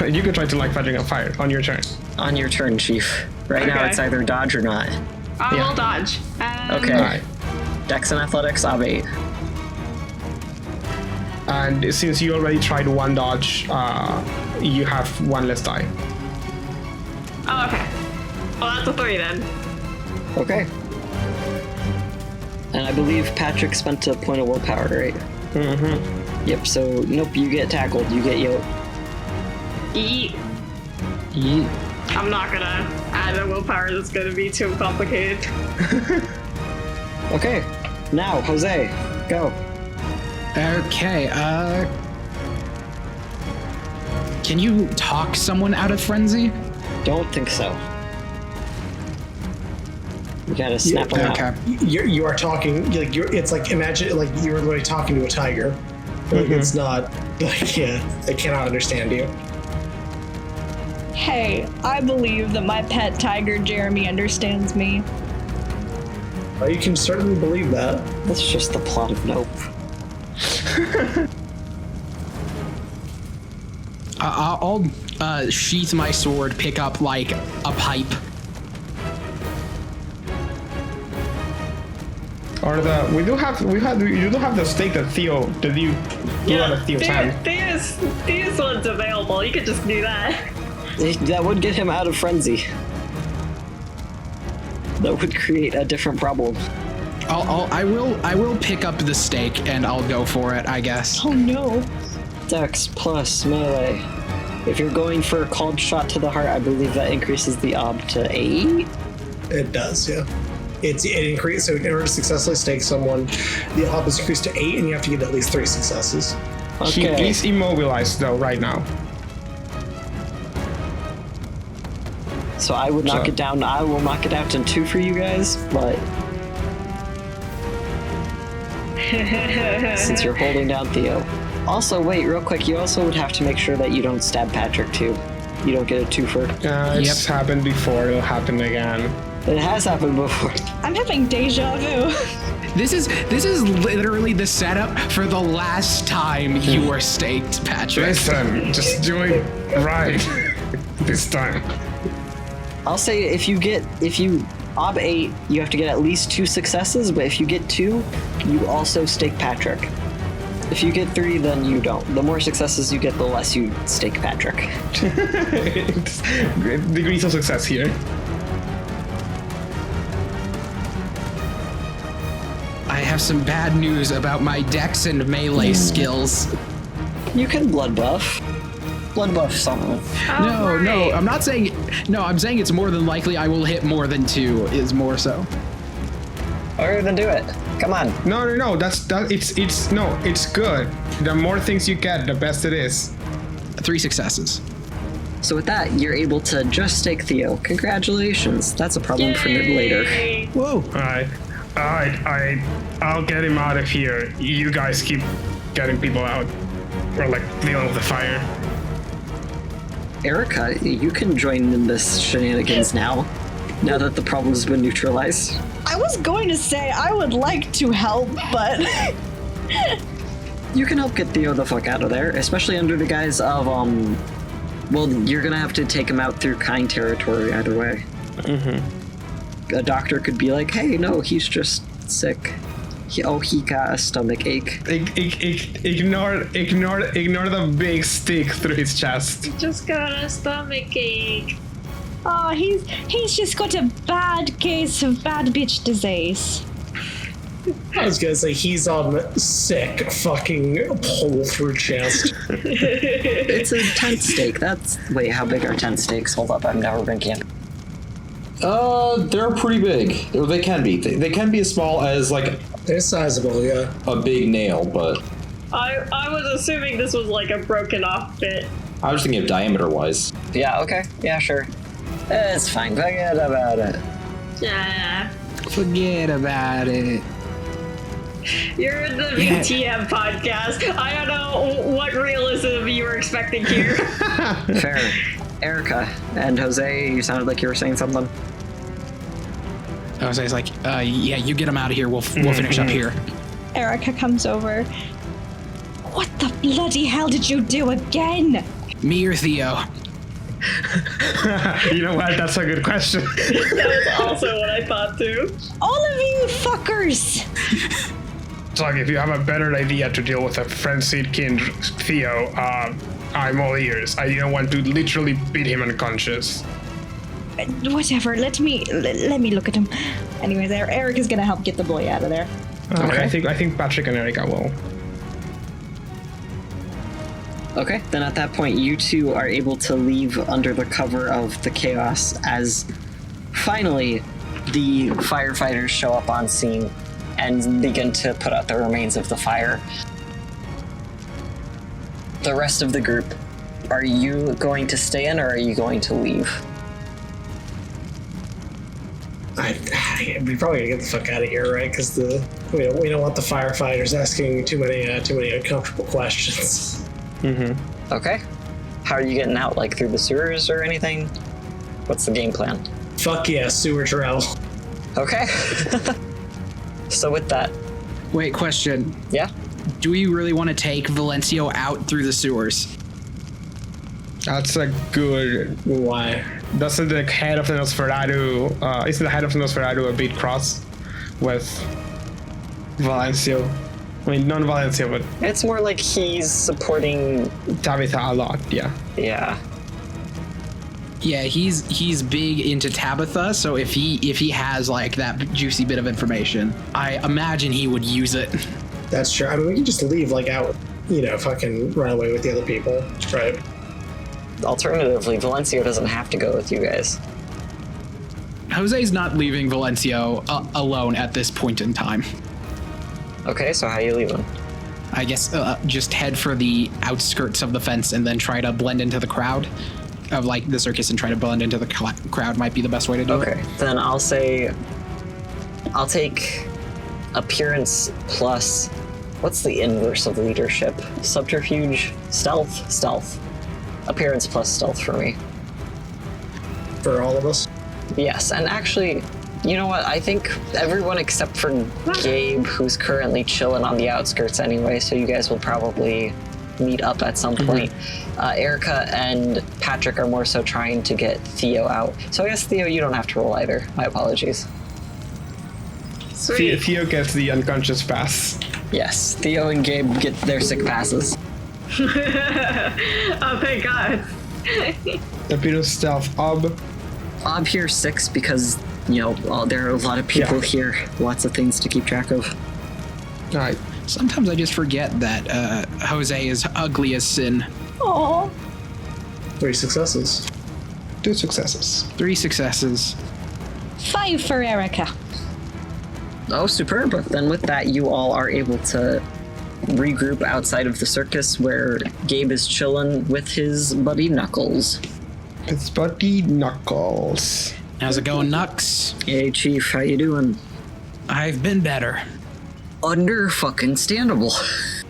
You could try to light Patrick on fire on your turn. On your turn, Chief. Right now Okay. it's either dodge or not. I Yeah. will dodge. And Okay. Alright. Dex and Athletics, ob 8. And since you already tried 1 dodge, you have 1 less die. Oh, okay. Well, that's a 3 then. Okay. And I believe Patrick spent a point of willpower, right? Mm-hmm. Yep, so nope, you get tackled, you get yoked. Eat. Yeah. I'm not gonna add a willpower that's gonna be too complicated. Okay, now, Jose, go. Okay, can you talk someone out of frenzy? Don't think so. You gotta snap them out. Okay. You are talking it's like imagine like you're literally talking to a tiger. Like it's not like they cannot understand you. Hey, I believe that my pet tiger Jeremy understands me. Well, you can certainly believe that. That's just the plot of Nope. I'll sheath my sword, pick up like a pipe. Or you do have the stake that you out of Theo's hand. Theo's one's available. You could just do that. That would get him out of frenzy. That would create a different problem. I will pick up the stake and I'll go for it, I guess. Oh no. Dex plus melee. If you're going for a called shot to the heart, I believe that increases the ob to 8. It does, yeah. it increased. So in order to successfully stake someone, the help is increased to 8, and you have to get at least 3 successes. He is immobilized though right now. So I would knock it down. I will knock it out to 2 for you guys, but since you're holding down Theo. Also, wait, real quick, you also would have to make sure that you don't stab Patrick too. You don't get a 2 for. It's happened before. It'll happen again. It has happened before. I'm having deja vu. This is literally the setup for the last time you were staked, Patrick. Listen, just do it right this time. I'll say if you ob 8, you have to get at least 2 successes, but if you get 2, you also stake Patrick. If you get 3, then you don't. The more successes you get, the less you stake Patrick. It's degrees of success here. I have some bad news about my dex and melee skills. You can blood buff. Blood buff something. No, I'm not saying. No, I'm saying it's more than likely I will hit more than 2. Is more so. Alright, then do it. Come on. No. It's good. The more things you get, the best it is. 3 successes. So with that, you're able to just stake Theo. Congratulations. That's a problem for later. Whoa. Alright, I'll get him out of here. You guys keep getting people out. Or like dealing with the fire. Erica, you can join in this shenanigans now that the problem's been neutralized. I was going to say I would like to help, but You can help get Theo the fuck out of there, especially under the guise of, well, you're gonna have to take him out through kind territory either way. A doctor could be like, hey, no, he's just sick. He got a stomach ache. Ignore the big stick through his chest. Just got a stomach ache. oh, he's just got a bad case of bad bitch disease. I was gonna say he's on sick fucking hole through chest. It's a tent stake. Wait, how big are tent stakes? Hold up, I've never been camping. They're pretty big. They can be. They can be as small as like They're sizable, yeah. a big nail, but I was assuming this was like a broken off bit. I was thinking of diameter-wise. Yeah, okay. Yeah, sure. It's fine. Forget about it. Yeah. Forget about it. You're in the VTM podcast. I don't know what realism you were expecting here. Fair. Erica and Jose, you sounded like you were saying something. Jose's like, yeah, you get him out of here. We'll finish up here. Erica comes over. What the bloody hell did you do again? Me or Theo? You know what? That's a good question. That was also what I thought too. All of you fuckers! It's like if you have a better idea to deal with a frenzied Kindred Theo, I'm all ears. I don't want to literally beat him unconscious. Whatever, let me look at him. Anyways, Eric is gonna help get the boy out of there. Okay. I think Patrick and Erica will. Okay, then at that point, you two are able to leave under the cover of the chaos as finally the firefighters show up on scene and begin to put out the remains of the fire. The rest of the group, are you going to stay in or are you going to leave? We probably gotta get the fuck out of here, right? Because we don't want the firefighters asking too many uncomfortable questions. Okay. How are you getting out? Like through the sewers or anything? What's the game plan? Fuck yeah, sewer travel. Okay. So with that, Wait, question. yeah? Do we really want to take Valencio out through the sewers? That's a good. Why? Doesn't the head of the Nosferatu? Isn't the head of the Nosferatu a bit cross with Valencio? I mean, non Valencio, but It's more like he's supporting. Tabitha a lot. Yeah. Yeah. Yeah, he's big into Tabitha, so if he has like that juicy bit of information, I imagine he would use it. That's true. I mean, we can just leave, like, out, fucking run away with the other people, right? Alternatively, Valencio doesn't have to go with you guys. Jose's not leaving Valencio alone at this point in time. Okay, so how you leaving? I guess just head for the outskirts of the fence and then try to blend into the crowd of like the circus and try to blend into the crowd might be the best way to do it. Okay, then I'll say I'll take appearance plus, what's the inverse of leadership? Subterfuge? Stealth. Appearance plus stealth for me. For all of us? Yes, and actually, you know what? I think everyone except for Gabe, who's currently chilling on the outskirts anyway, so you guys will probably meet up at some point. Erica and Patrick are more so trying to get Theo out. So I guess, Theo, you don't have to roll either. My apologies. Sweet. Theo gets the unconscious pass. Yes, Theo and Gabe get their sick passes. Oh, thank God. Appearance stealth ob. I'm here 6 because, you know, there are a lot of people here. Lots of things to keep track of. All right. Sometimes I just forget that Jose is ugly as sin. Aw. 3 successes. 2 successes. 3 successes. 5 for Erica. Oh, superb. Then with that, you all are able to regroup outside of the circus where Gabe is chilling with his buddy Knuckles. It's buddy Knuckles. How's it going, Nux? Hey, Chief, how you doing? I've been better. Under-fucking-standable.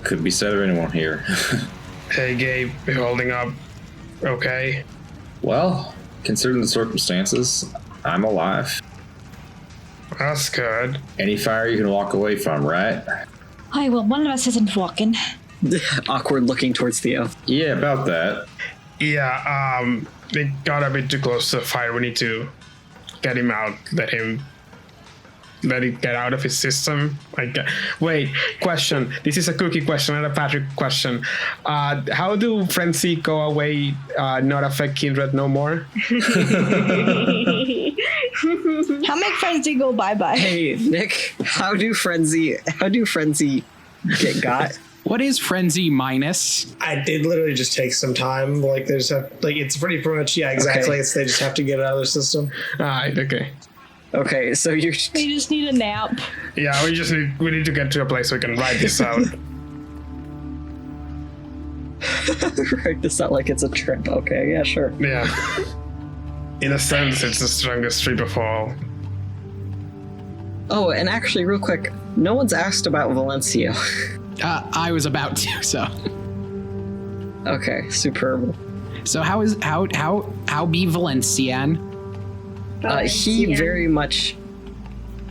Could be said of anyone here. Hey, Gabe, you holding up? Okay. Well, considering the circumstances, I'm alive. That's good. Any fire you can walk away from, right? Aye, well, one of us isn't walking. Awkward looking towards Theo. Yeah, about that. Yeah, they got a bit too close to the fire. We need to get him out. Let it get out of his system. Wait, question. This is a Cookie question, not a Patrick question. How do Frenzy go away, not affect Kindred no more? How make Frenzy go bye-bye? Hey, Nick, how do Frenzy get got? What is Frenzy minus? I did literally just take some time. Like, they just have, like, it's pretty much, yeah, exactly. Okay. It's, they just have to get it out of their system. Alright, okay. Okay, so you're... We just need a nap. Yeah, we need to get to a place we can ride this out. Write this out like it's a trip. Okay, yeah, sure. Yeah. In a sense, it's the strongest trip of all. Oh, and actually, real quick, no one's asked about Valencio. I was about to, so. Okay, superb. So how be Valencian? He very much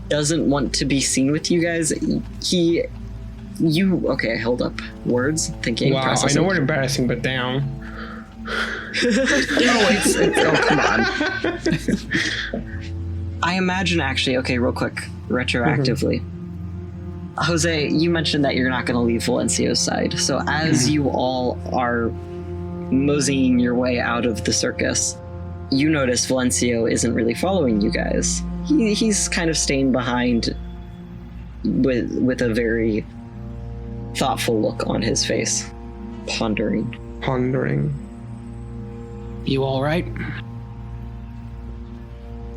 doesn't want to be seen with you guys. Okay, hold up. Words, thinking, Wow, processing. I know we're embarrassing, but damn. Oh, come on. I imagine actually, okay, real quick, retroactively. Jose, you mentioned that you're not going to leave Valencio's side. So as you all are moseying your way out of the circus, you notice Valencio isn't really following you guys. He's kind of staying behind with a very thoughtful look on his face, pondering. You all right?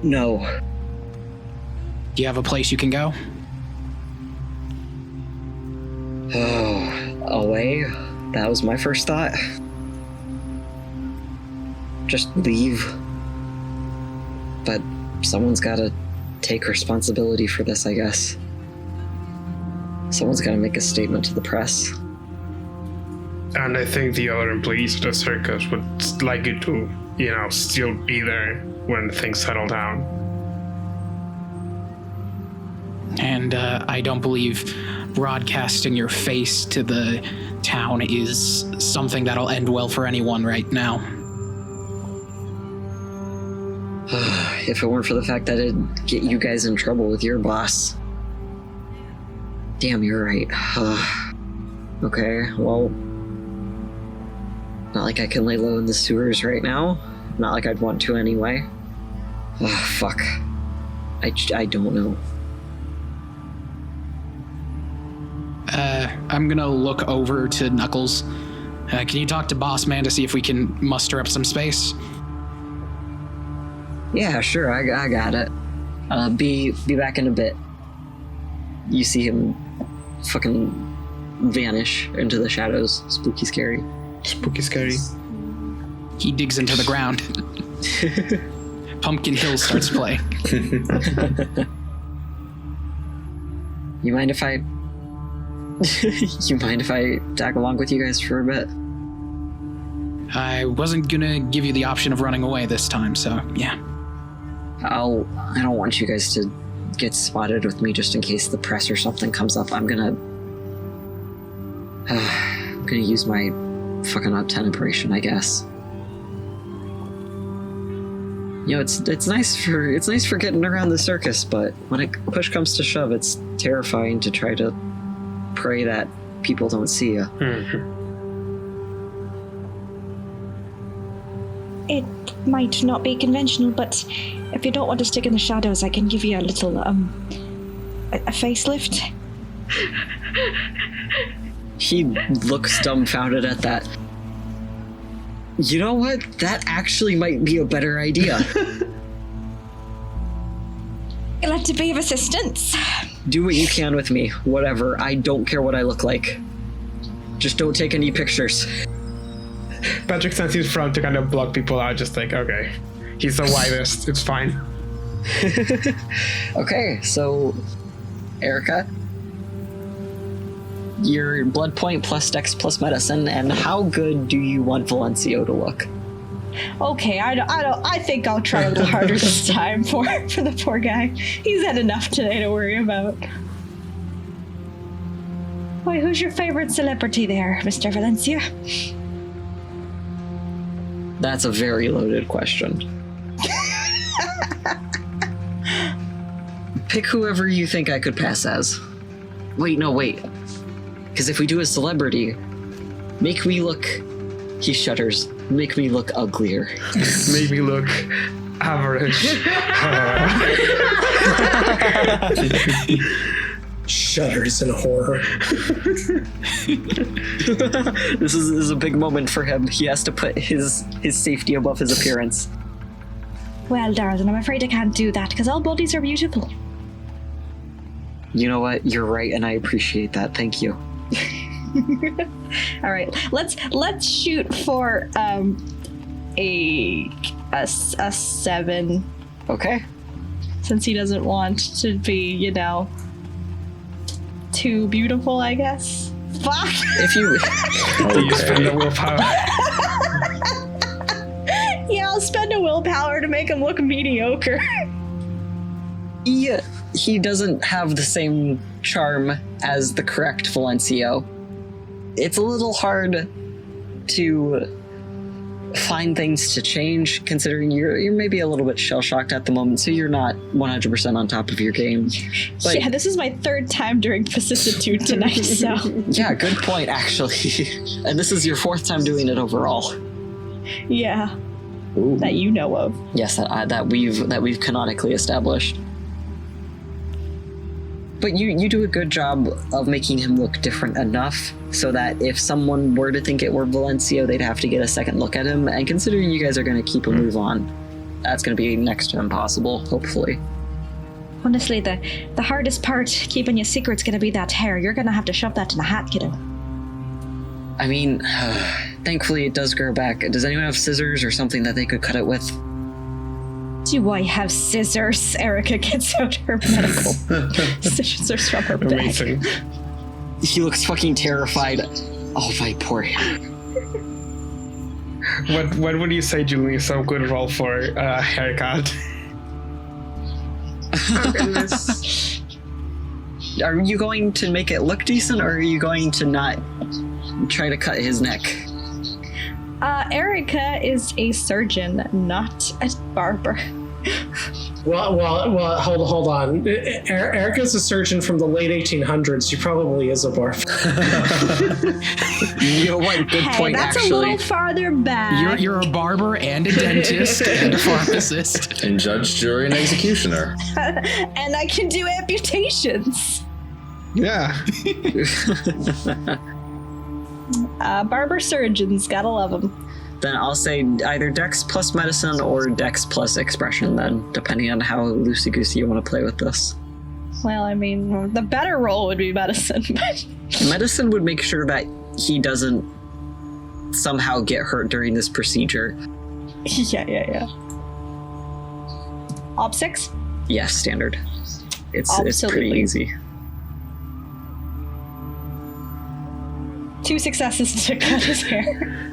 No. Do you have a place you can go? Oh, away? That was my first thought. Just leave. But someone's gotta take responsibility for this, I guess. Someone's gotta make a statement to the press. And I think the other employees of the circus would like you to, still be there when things settle down. And I don't believe broadcasting your face to the town is something that'll end well for anyone right now. If it weren't for the fact that it'd get you guys in trouble with your boss. Damn, you're right. Okay, well... Not like I can lay low in the sewers right now. Not like I'd want to anyway. Fuck. I don't know. I'm gonna look over to Knuckles. Can you talk to Boss Man to see if we can muster up some space? Yeah, sure, I got it. Be back in a bit. You see him fucking vanish into the shadows. Spooky scary. Spooky scary. He digs into the ground. Pumpkin Hill starts playing. You mind if I tag along with you guys for a bit? I wasn't gonna give you the option of running away this time, so yeah. I don't want you guys to get spotted with me just in case the press or something comes up. I'm gonna use my fucking obtemperation, I guess. You know, it's nice for getting around the circus, but when push comes to shove, it's terrifying to try to pray that people don't see you. It might not be conventional, but if you don't want to stick in the shadows, I can give you a little, a facelift. He looks dumbfounded at that. You know what? That actually might be a better idea. Glad to be of assistance. Do what you can with me. Whatever. I don't care what I look like. Just don't take any pictures. Patrick sends his front to kind of block people out, just like, okay. He's the widest, it's fine. Okay, so Erica, your blood point plus dex plus medicine, and how good do you want Valencio to look? Okay, I think I'll try a little harder this time for the poor guy. He's had enough today to worry about. Wait, who's your favorite celebrity there, Mr. Valencia? That's a very loaded question. Pick whoever you think I could pass as. Wait. Because if we do a celebrity, make me look... He shudders. Make me look uglier. Make me look average. Shudders in horror. This is a big moment for him. He has to put his safety above his appearance. Well, darling, I'm afraid I can't do that because all bodies are beautiful. You know what? You're right, and I appreciate that. Thank you. All right, let's shoot for a 7. Okay. Since he doesn't want to be, too beautiful, I guess. Fuck. If you spend the willpower. Yeah, I'll spend a willpower to make him look mediocre. He doesn't have the same charm as the correct Valencio. It's a little hard to find things to change, considering you're maybe a little bit shell-shocked at the moment, so you're not 100% on top of your game. But, yeah, this is my 3rd time during vicissitude tonight, so... Yeah, good point, actually. And this is your 4th time doing it overall. Yeah. Ooh. That you know of. Yes, that we've canonically established. But you do a good job of making him look different enough so that if someone were to think it were Valencio, they'd have to get a second look at him. And considering you guys are going to keep a move on, that's going to be next to impossible, hopefully. Honestly, the hardest part keeping your secret's going to be that hair. You're going to have to shove that in a hat, kiddo. I mean, thankfully it does grow back. Does anyone have scissors or something that they could cut it with? Do I have scissors? Erica gets out her medical scissors from her bag. Amazing. He looks fucking terrified. Oh, my poor him. What would you say, Julie, some good roll for a haircut? Oh, goodness. Are you going to make it look decent, or are you going to not try to cut his neck? Erica is a surgeon, not a barber. Well, hold on. Erica's a surgeon from the late 1800s. She probably is a barber. You know what? Good point, that's actually. a little farther back. You're a barber and a dentist and a pharmacist. And judge, jury, and executioner. And I can do amputations. Yeah. Barber surgeons, gotta love them. Then I'll say either Dex plus medicine or Dex plus expression then, depending on how loosey-goosey you want to play with this. Well, I mean, the better roll would be medicine, but... Medicine would make sure that he doesn't somehow get hurt during this procedure. Yeah. Op 6? Yes, standard. It's pretty Absolutely. easy. 2 successes to cut his hair.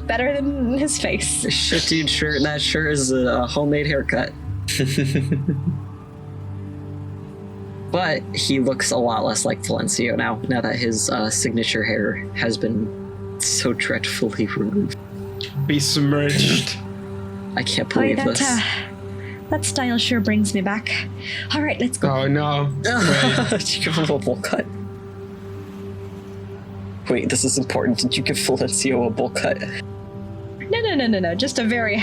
Better than his face. Shit, dude, that sure is a homemade haircut. But he looks a lot less like Valencio now that his signature hair has been so dreadfully removed. Besmirched. I can't believe this. That style sure brings me back. All right, let's go. Oh no. Did you give him a bowl cut? Wait, this is important. Did you give Valencio a bowl cut? No. Just a very,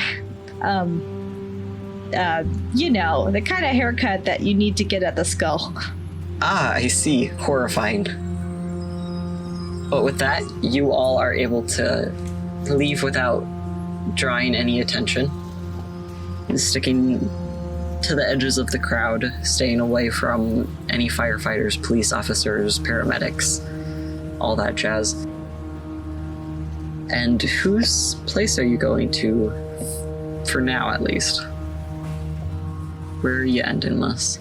the kind of haircut that you need to get at the skull. Ah, I see. Horrifying. But with that, you all are able to leave without drawing any attention. Sticking to the edges of the crowd, staying away from any firefighters, police officers, paramedics, all that jazz. And whose place are you going to, for now at least? Where are you ending this?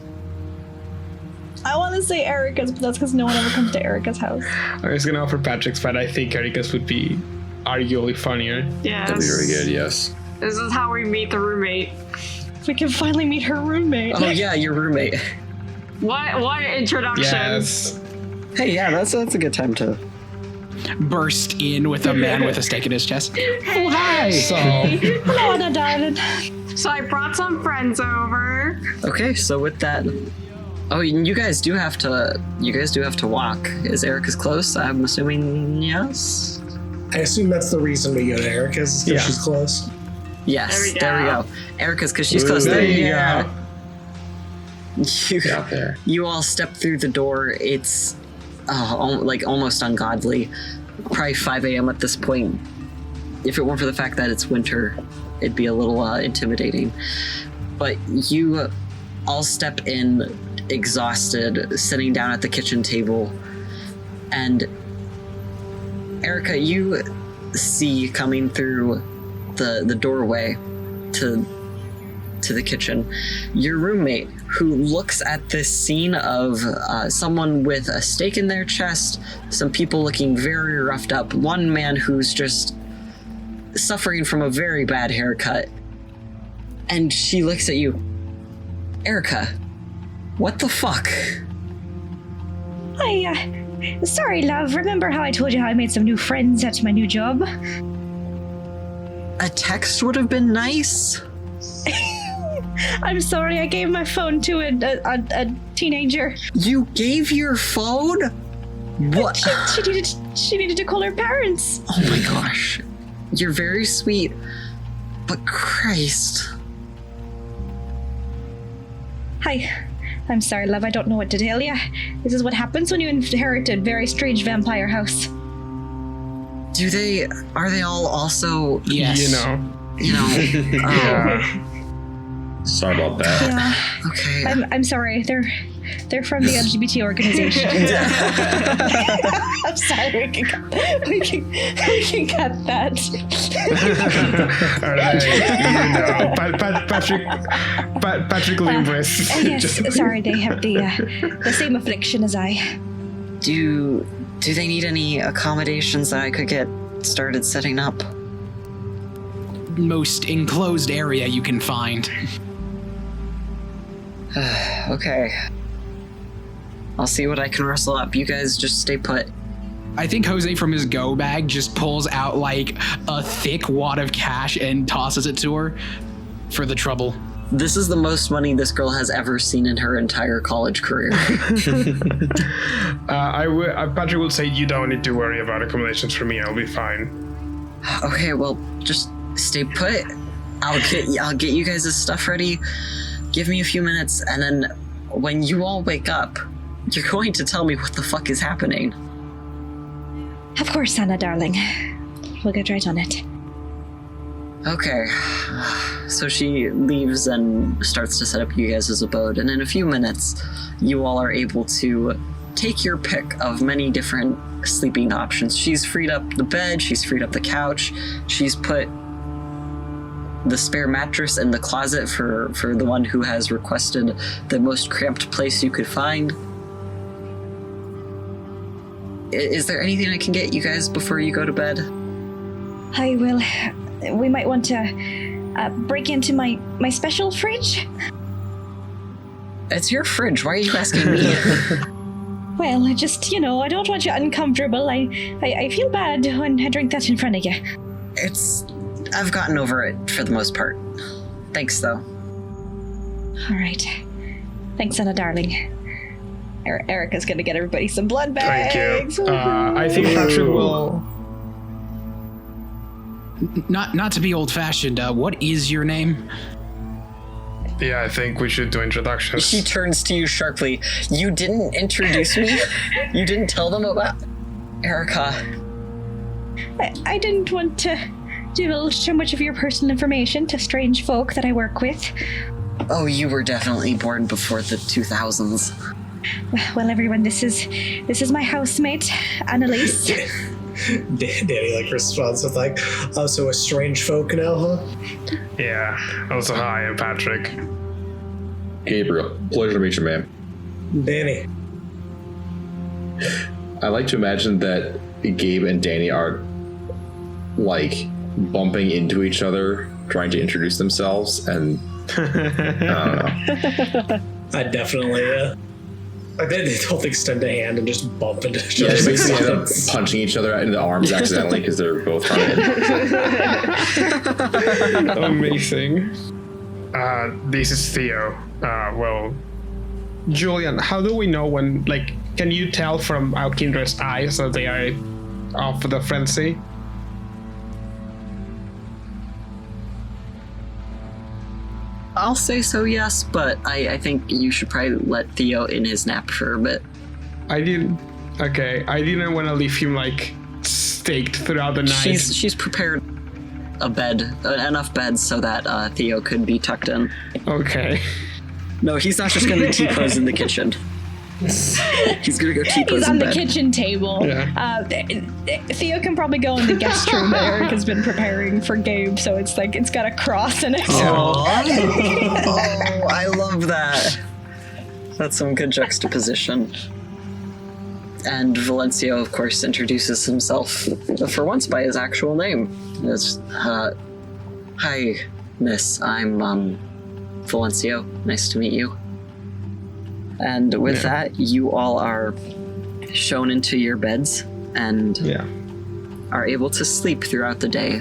I want to say Erica's, but that's because no one ever comes to Erica's house. I was gonna offer Patrick's, but I think Erika's would be arguably funnier. Yes. That'd be very good, yes. This is how we meet the roommate. We can finally meet her roommate. Oh yeah, your roommate. What introduction? Yes. Hey, yeah, that's a good time to... Burst in with a man with a stake in his chest. Oh, hi! So, Hello, Anna, darling. So I brought some friends over. Okay, so with that... Oh, you guys do have to walk. Is Erica's close? I'm assuming yes? I assume that's the reason we go to Erica's, because Yeah. she's close. Yes, There we go. Erica's, because she's close. there you Yeah. go. You, Out there. you all step through the door. It's almost ungodly. Probably 5 a.m. at this point. If it weren't for the fact that it's winter, it'd be a little intimidating. But you all step in, exhausted, sitting down at the kitchen table. And Erica, you see coming through the doorway to the kitchen your roommate, who looks at this scene of someone with a stake in their chest, some people looking very roughed up, one man who's just suffering from a very bad haircut, and she looks at you. Erica, what the fuck? Sorry, love. Remember how I told you how I made some new friends at my new job? A text would have been nice. I'm sorry, I gave my phone to a teenager. You gave your phone? What? She needed to call her parents. Oh my gosh. You're very sweet, but Christ. Hi. I'm sorry, love. I don't know what to tell you. This is what happens when you inherit a very strange vampire house. Are they all also, Yes. You know. oh, Sorry about that. Yeah. okay. I'm sorry. They're from the LGBT organization. I'm sorry. We can cut that. Patrick Linguist. Yes. Sorry. They have the same affliction as I. Do they need any accommodations that I could get started setting up? Most enclosed area you can find. Okay. I'll see what I can rustle up. You guys just stay put. I think Jose from his go bag just pulls out like a thick wad of cash and tosses it to her for the trouble. This is the most money this girl has ever seen in her entire college career. Patrick will say you don't need to worry about accommodations for me. I'll be fine. Okay, well, just stay put. I'll get you guys' stuff ready. Give me a few minutes, and then when you all wake up, you're going to tell me what the fuck is happening. Of course, Anna, darling. We'll get right on it. Okay. So she leaves and starts to set up you guys' abode, and in a few minutes, you all are able to take your pick of many different sleeping options. She's freed up the bed, she's freed up the couch, she's put the spare mattress in the closet for the one who has requested the most cramped place you could find. Is there anything I can get you guys before you go to bed? We might want to break into my special fridge. It's your fridge. Why are you asking me? Well, I just, I don't want you uncomfortable. I feel bad when I drink that in front of you. I've gotten over it for the most part. Thanks, though. All right. Thanks, Anna, darling. Erica's gonna get everybody some blood bags. Thank you. I think Patrick will... Not to be old-fashioned, what is your name? Yeah, I think we should do introductions. She turns to you sharply. You didn't introduce me? You didn't tell them about... Erica. I didn't want to divulge too much of your personal information to strange folk that I work with. Oh, you were definitely born before the 2000s. Well, everyone, this is my housemate, Annalise. Danny responds with oh, so a strange folk now, huh? Yeah. Also, hi, I'm Patrick. Gabriel, pleasure to meet you, man. Danny. I like to imagine that Gabe and Danny are bumping into each other, trying to introduce themselves, and I don't know. I definitely they don't extend a hand and just bump into each other. Yeah, they basically end up punching each other in the arms accidentally because they're both trying to. Amazing. This is Theo. Well, Julian, how do we know when, can you tell from our Kindred's eyes that they are off the frenzy? I'll say so, yes, but I think you should probably let Theo in his nap for a bit. I didn't want to leave him staked throughout the night. She's prepared a bed, enough beds so that Theo could be tucked in. Okay. No, he's not just gonna T-pose in the kitchen. He's gonna go T-pose in bed. He's on the kitchen table. Yeah. Theo can probably go in the guest room that Eric has been preparing for Gabe, so it's it's got a cross in it. Oh, I love that. That's some good juxtaposition. And Valencio, of course, introduces himself, for once by his actual name. It's, hi, miss, I'm, Valencio. Nice to meet you. And with that, you all are shown into your beds and are able to sleep throughout the day,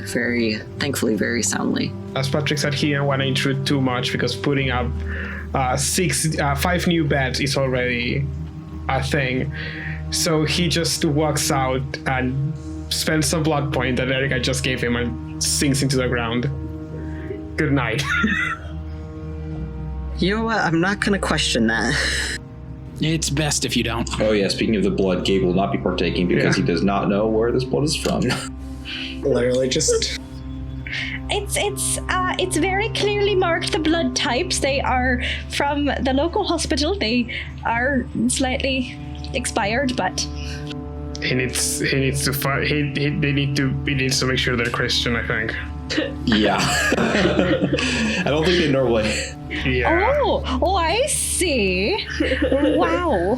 thankfully, very soundly. As Patrick said, he didn't want to intrude too much because putting up 5 new beds is already a thing. So he just walks out and spends some blood point that Erica just gave him and sinks into the ground. Good night. You know what? I'm not going to question that. It's best if you don't. Oh yeah, speaking of the blood, Gabe will not be partaking because he does not know where this blood is from. Literally just... It's very clearly marked the blood types. They are from the local hospital. They are slightly expired, but He needs to make sure they're Christian, I think. Yeah. I don't think they normally. Yeah. Oh, I see. Wow.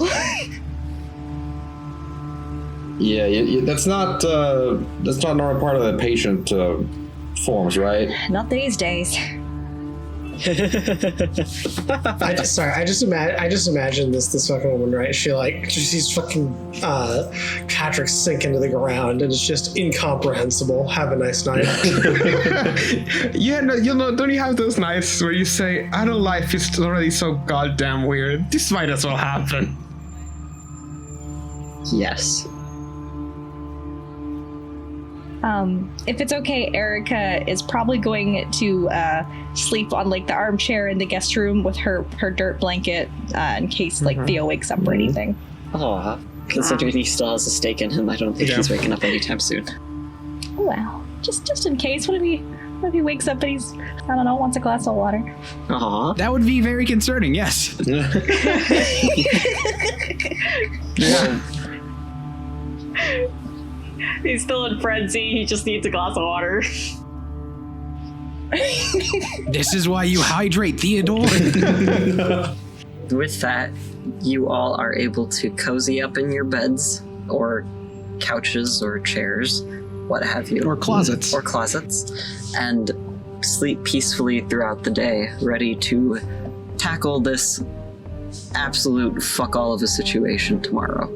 Yeah, that's not a normal part of the patient forms, right? Not these days. I just imagine this fucking woman, right? She sees fucking Patrick sink into the ground, and it's just incomprehensible. Have a nice night. Yeah, no, don't you have those nights where you say, "I don't life is already so goddamn weird. This might as well happen." Yes. If it's okay, Erica is probably going to sleep on the armchair in the guest room with her dirt blanket in case Theo wakes up or anything. Oh, considering he still has a stake in him, I don't think he's waking up anytime soon. Well, just in case. What if he wakes up and he's, I don't know, wants a glass of water? Aw. That would be very concerning, yes. Yeah. He's still in frenzy. He just needs a glass of water. This is why you hydrate, Theodore. With that, you all are able to cozy up in your beds, or couches, or chairs, what have you. Or closets. Or closets, and sleep peacefully throughout the day, ready to tackle this absolute fuck all of a situation tomorrow.